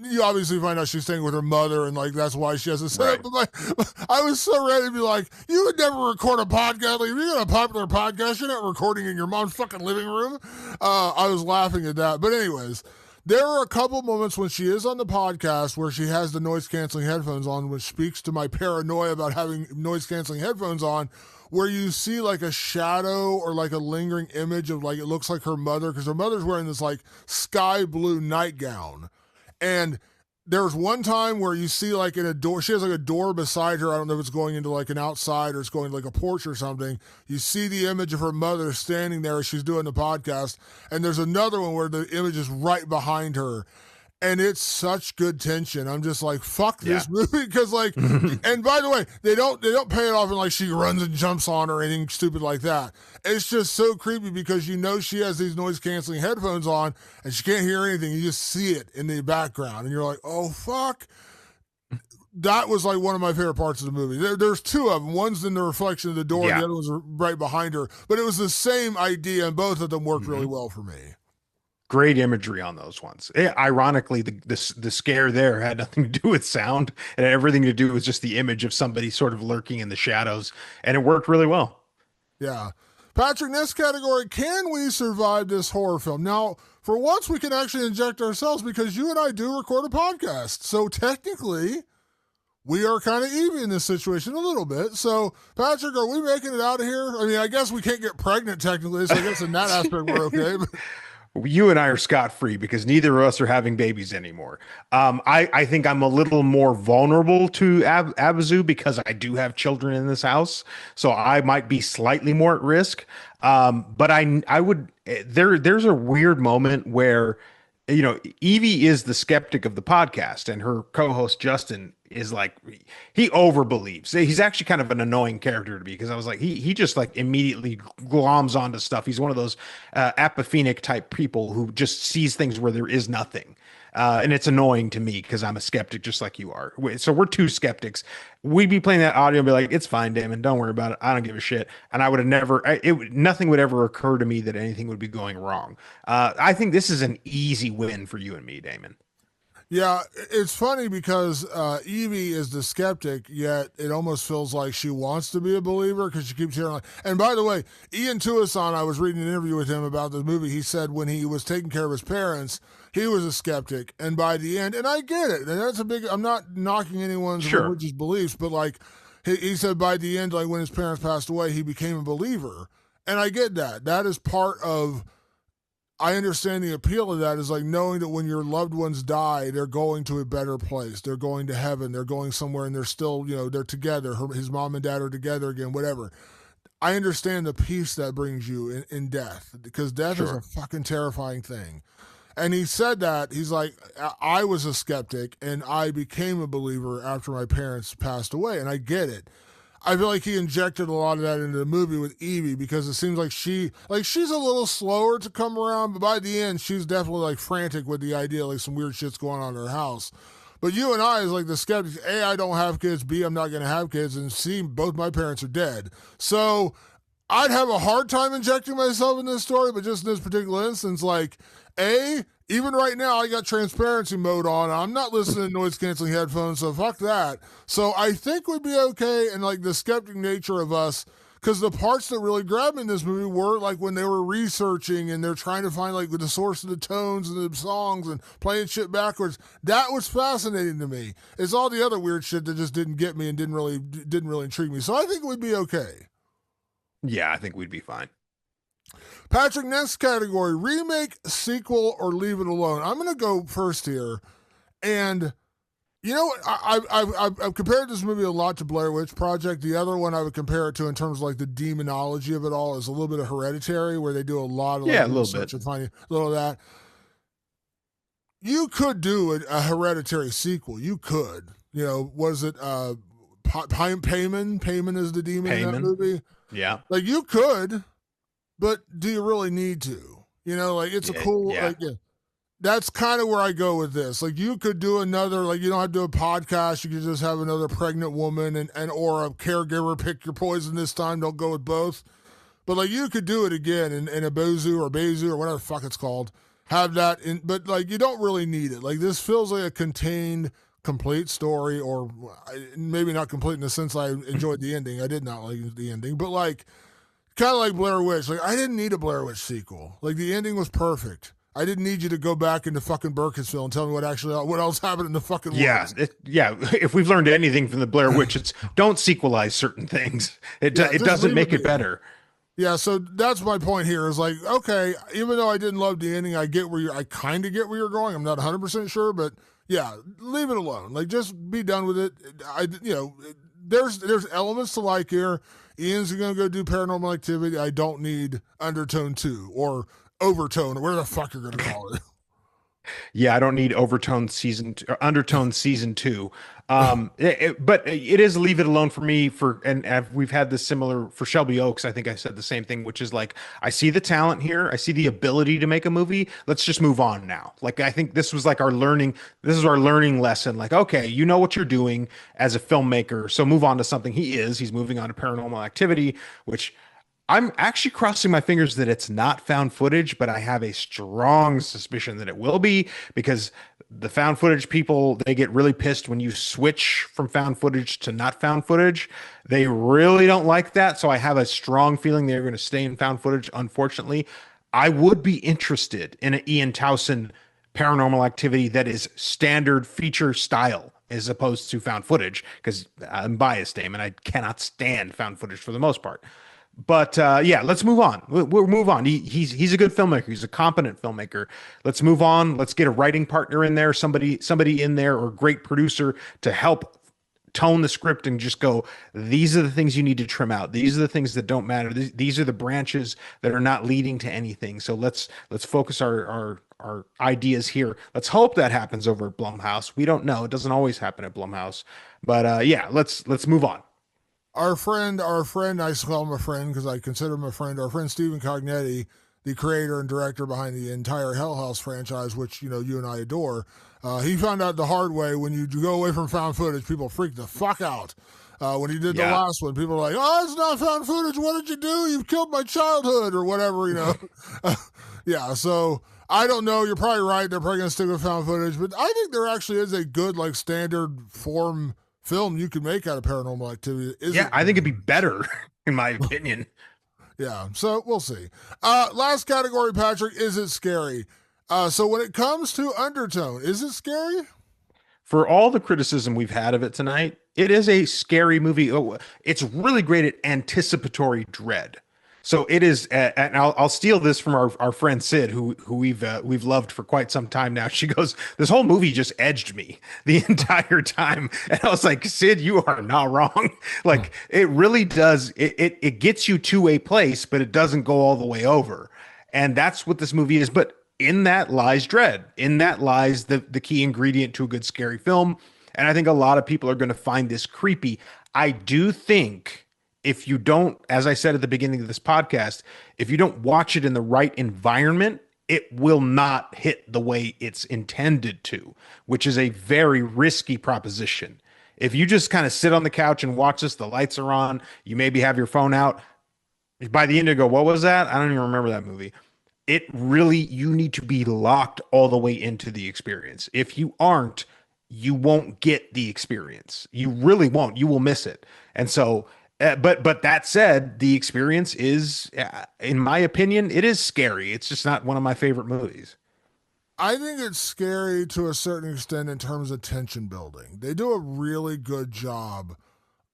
you obviously find out she's staying with her mother, and like that's why she has a setup. Right. But I was so ready to be like, you would never record a podcast. Like, if you got a popular podcast, you're not recording in your mom's fucking living room. I was laughing at that. But anyways, there are a couple moments when she is on the podcast where she has the noise canceling headphones on, which speaks to my paranoia about having noise canceling headphones on, where you see like a shadow or like a lingering image of like it looks like her mother, because her mother's wearing this like sky blue nightgown. And there's one time where you see like in a door, she has like a door beside her. I don't know if it's going into like an outside or it's going to like a porch or something. You see the image of her mother standing there as she's doing the podcast. And there's another one where the image is right behind her. And it's such good tension. I'm just like, fuck this movie, because like, and by the way, they don't pay it off and like she runs and jumps on her or anything stupid like that. It's just so creepy because you know she has these noise canceling headphones on and she can't hear anything. You just see it in the background, and you're like, oh fuck. That was like one of my favorite parts of the movie. There's two of them. One's in the reflection of the door, and the other one's right behind her. But it was the same idea, and both of them worked really well for me. Great imagery on those ones. Ironically, the scare there had nothing to do with sound and everything to do with just the image of somebody sort of lurking in the shadows, and it worked really well. Yeah. Patrick, next category, can we survive this horror film? Now, for once, we can actually inject ourselves because you and I do record a podcast. So technically, we are kind of even in this situation a little bit. So, Patrick, are we making it out of here? I mean, I guess we can't get pregnant technically, so I guess in that aspect we're okay. But You and I are scot-free because neither of us are having babies anymore. I think I'm a little more vulnerable to Abazu because I do have children in this house, so I might be slightly more at risk. But I would there's a weird moment where Evie is the skeptic of the podcast, and her co-host Justin is like, he overbelieves. He's actually kind of an annoying character to me because I was like, he just like immediately gloms onto stuff. He's one of those apophenic type people who just sees things where there is nothing. And it's annoying to me because I'm a skeptic just like you are. So we're two skeptics. We'd be playing that audio and be like, it's fine, Damon. Don't worry about it. I don't give a shit. And I would have never, nothing would ever occur to me that anything would be going wrong. I think this is an easy win for you and me, Damon. yeah, it's funny because Evie is the skeptic, yet it almost feels like she wants to be a believer because she keeps hearing like. And by the way, Ian Tuason, I was reading an interview with him about the movie. He said when he was taking care of his parents, he was a skeptic, and by the end, and I get it, and that's a big. I'm not knocking anyone's religious beliefs, but like he said, by the end, like when his parents passed away, he became a believer, and I get that. That is part of. I understand the appeal of that is like knowing that when your loved ones die, they're going to a better place. They're going to heaven. They're going somewhere and they're still, they're together. His mom and dad are together again, whatever. I understand the peace that brings you in death, because death is a fucking terrifying thing. And he said that, he's like, I was a skeptic and I became a believer after my parents passed away. And I get it. I feel like he injected a lot of that into the movie with Evie because it seems like she's a little slower to come around, but by the end, she's definitely like frantic with the idea, like some weird shit's going on in her house. But you and I, is like the skeptics, A, I don't have kids, B, I'm not going to have kids, and C, both my parents are dead. So I'd have a hard time injecting myself in this story, but just in this particular instance, like, A, even right now, I got transparency mode on. I'm not listening to noise canceling headphones, so fuck that. So I think we'd be okay, and like the skeptic nature of us, because the parts that really grabbed me in this movie were like when they were researching and they're trying to find like the source of the tones and the songs and playing shit backwards. That was fascinating to me. It's all the other weird shit that just didn't get me and didn't really intrigue me. So I think we'd be okay. Yeah, I think we'd be fine. Patrick, next category, remake, sequel, or leave it alone. I'm going to go first here. And you know what? I've compared this movie a lot to Blair Witch Project. The other one I would compare it to in terms of like the demonology of it all is a little bit of Hereditary, where they do a lot of like, a little bit and finding a little of that. You could do a Hereditary sequel. You could. Was it Payman? Payman is the demon in that movie. Yeah. Like you could. But do you really need to? Like it's a cool, like, that's kind of where I go with this. Like you could do another, like you don't have to do a podcast. You could just have another pregnant woman and or a caregiver pick your poison this time. Don't go with both. But like you could do it again in a Bozu or Bezu or whatever the fuck it's called. Have that in, but like you don't really need it. Like this feels like a contained, complete story, or maybe not complete in the sense I enjoyed the ending. I did not like the ending, but like kind of like Blair Witch. Like I didn't need a Blair Witch sequel. Like the ending was perfect. I didn't need you to go back into fucking Burkittsville and tell me what else happened in the fucking Yeah, woods. yeah. If we've learned anything from the Blair Witch, it's don't sequelize certain things. Yeah, It just doesn't leave it make it be. better. Yeah, so that's my point here. Is like, okay, even though I didn't love the ending, I kind of get where you're going. I'm not 100% sure, but yeah, leave it alone. Like, just be done with it. There's elements to like here. Ian's gonna go do Paranormal Activity. I don't need Undertone 2 or Overtone or whatever the fuck you're gonna call it. Yeah, I don't need overtone season or undertone season two. But it is leave it alone for me we've had this similar for Shelby Oaks. I think I said the same thing, which is like, I see the talent here. I see the ability to make a movie. Let's just move on now. Like, I think this was like this is our learning lesson. Like, okay, you know what you're doing as a filmmaker. So move on to something. He's moving on to Paranormal Activity, which I'm actually crossing my fingers that it's not found footage, but I have a strong suspicion that it will be because the found footage people, they get really pissed when you switch from found footage to not found footage. They really don't like that. So I have a strong feeling they're going to stay in found footage, unfortunately. I would be interested in an Ian Towson paranormal activity that is standard feature style as opposed to found footage because I'm biased, Damon. I cannot stand found footage for the most part. But yeah, let's move on. We'll move on. He's a good filmmaker. He's a competent filmmaker. Let's move on. Let's get a writing partner in there, somebody in there, or a great producer to help tone the script and just go, these are the things you need to trim out. These are the things that don't matter. These are the branches that are not leading to anything. So let's focus our ideas here. Let's hope that happens over at Blumhouse. We don't know. It doesn't always happen at Blumhouse. But yeah, let's move on. Our friend, I call him a friend because I consider him a friend. Our friend Stephen Cognetti, the creator and director behind the entire Hell House franchise, which you and I adore. He found out the hard way when you go away from found footage, people freak the fuck out. When he did the Yeah. last one, people were like, "Oh, it's not found footage. What did you do? You've killed my childhood," or whatever. Yeah. So I don't know. You're probably right. They're probably gonna stick with found footage, but I think there actually is a good like standard form film you could make out of Paranormal Activity. Is Yeah, it? I think it'd be better, in my opinion. Yeah, so we'll see. Last category, Patrick, is it scary? So when it comes to Undertone, is it scary? For all the criticism we've had of it tonight, it is a scary movie. Oh, it's really great at anticipatory dread. So it is, and I'll steal this from our friend Sid, who we've loved for quite some time now. She goes, "This whole movie just edged me the entire time," and I was like, "Sid, you are not wrong. Like it really does. It gets you to a place, but it doesn't go all the way over, and that's what this movie is. But in that lies dread. In that lies the key ingredient to a good scary film, and I think a lot of people are going to find this creepy. I do think if you don't, as I said at the beginning of this podcast, if you don't watch it in the right environment, it will not hit the way it's intended to, which is a very risky proposition. If you just kind of sit on the couch and watch this, the lights are on, you maybe have your phone out. By the end, you go, "What was that? I don't even remember that movie." It really, you need to be locked all the way into the experience. If you aren't, you won't get the experience. You really won't. You will miss it. And so, but that said, the experience is, in my opinion, it is scary. It's just not one of my favorite movies. I think it's scary to a certain extent in terms of tension building. They do a really good job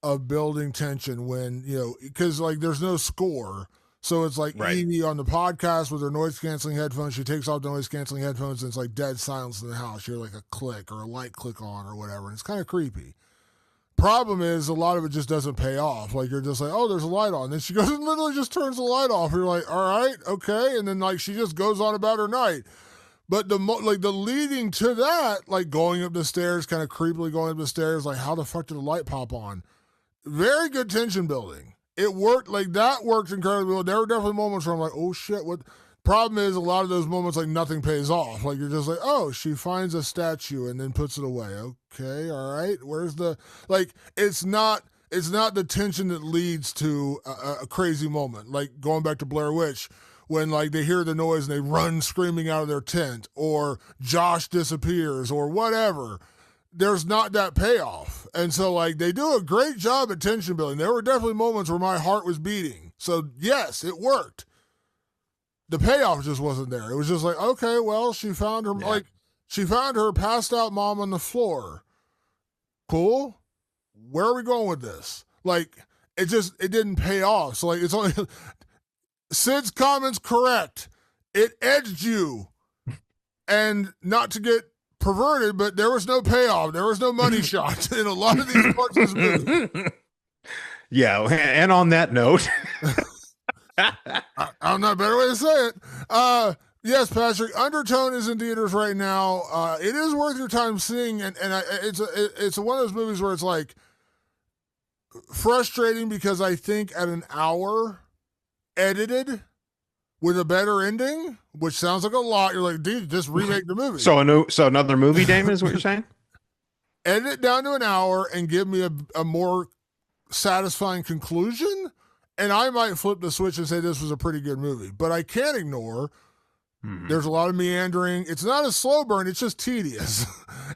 of building tension when, because like there's no score. So it's like Right. Evie on the podcast with her noise canceling headphones. She takes off the noise canceling headphones and it's like dead silence in the house. You're like a click or a light click on or whatever. And it's kind of creepy. Problem is, a lot of it just doesn't pay off. Like, you're just like, oh, there's a light on. Then she goes and literally just turns the light off. You're like, all right, okay. And then, like, she just goes on about her night. But the leading to that, like going up the stairs, kind of creepily going up the stairs, like, how the fuck did the light pop on? Very good tension building. It worked, like, that worked incredibly well. There were definitely moments where I'm like, oh shit, what? Problem is, a lot of those moments, like, nothing pays off. Like, you're just like, oh, she finds a statue and then puts it away. Okay, all right. Where's the, like, it's not it's not the tension that leads to a crazy moment. Like going back to Blair Witch, when like they hear the noise and they run screaming out of their tent, or Josh disappears, or whatever. There's not that payoff. And so like they do a great job at tension building. There were definitely moments where my heart was beating. So yes, it worked. The payoff just wasn't there. It was just like, okay, well, she found her passed out mom on the floor. Cool. Where are we going with this? Like, it didn't pay off. So like, it's only Sid's comments correct. It edged you, and not to get perverted, but there was no payoff. There was no money shot in a lot of these parts of this movie. Yeah, and on that note. I'm not a better way to say it. Yes, Patrick, Undertone is in theaters right now. It is worth your time seeing, and it's one of those movies where it's like frustrating because I think at an hour edited with a better ending, which sounds like a lot, you're like, dude, just remake the movie. So another movie, Damon, is what you're saying? Edit it down to an hour and give me a more satisfying conclusion, and I might flip the switch and say this was a pretty good movie. But I can't ignore there's a lot of meandering. It's not a slow burn, it's just tedious.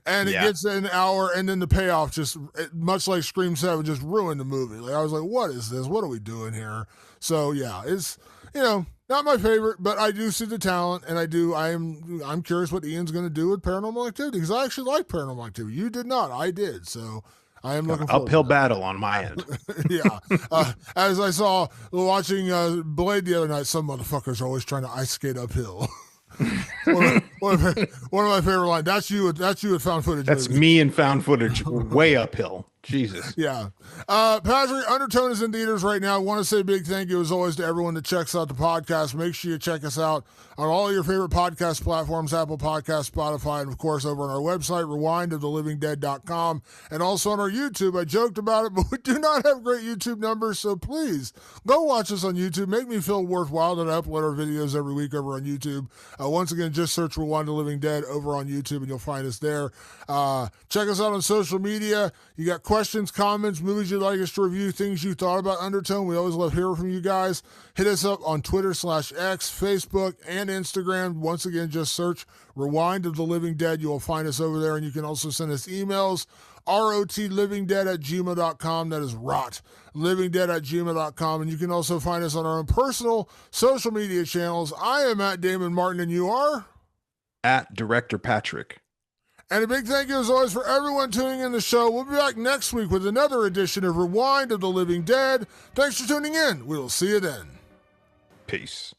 And it gets an hour, and then the payoff just, much like Scream 7, just ruined the movie. Like I was like, what is this? What are we doing here? So yeah, it's, not my favorite, but I do see the talent, and I'm curious what Ian's going to do with Paranormal Activity, because I actually like Paranormal Activity. You did not, I did. So I am looking forward uphill battle on my end. Yeah. As I saw watching Blade the other night, some motherfuckers are always trying to ice skate uphill. one of my favorite lines. That's you at found footage. That's movies. Me in found footage, way uphill. Jesus. Yeah. Patrick, Undertone is in theaters right now. I want to say a big thank you, as always, to everyone that checks out the podcast. Make sure you check us out on all your favorite podcast platforms, Apple Podcasts, Spotify, and, of course, over on our website, rewindofthelivingdead.com, and also on our YouTube. I joked about it, but we do not have great YouTube numbers, so please go watch us on YouTube. Make me feel worthwhile that I upload our videos every week over on YouTube. Once again, just search Rewind of the Living Dead over on YouTube, and you'll find us there. Check us out on social media. You got questions, comments, movies you'd like us to review, things you thought about Undertone. We always love hearing from you guys. Hit us up on Twitter/X, Facebook, and Instagram. Once again, just search Rewind of the Living Dead. You will find us over there, and you can also send us emails, rotlivingdead@gmail.com. That is livingdead@gmail.com. And you can also find us on our own personal social media channels. I am at Damon Martin, and you are? At Director Patrick. And a big thank you, as always, for everyone tuning in the show. We'll be back next week with another edition of Rewind of the Living Dead. Thanks for tuning in. We will see you then. Peace.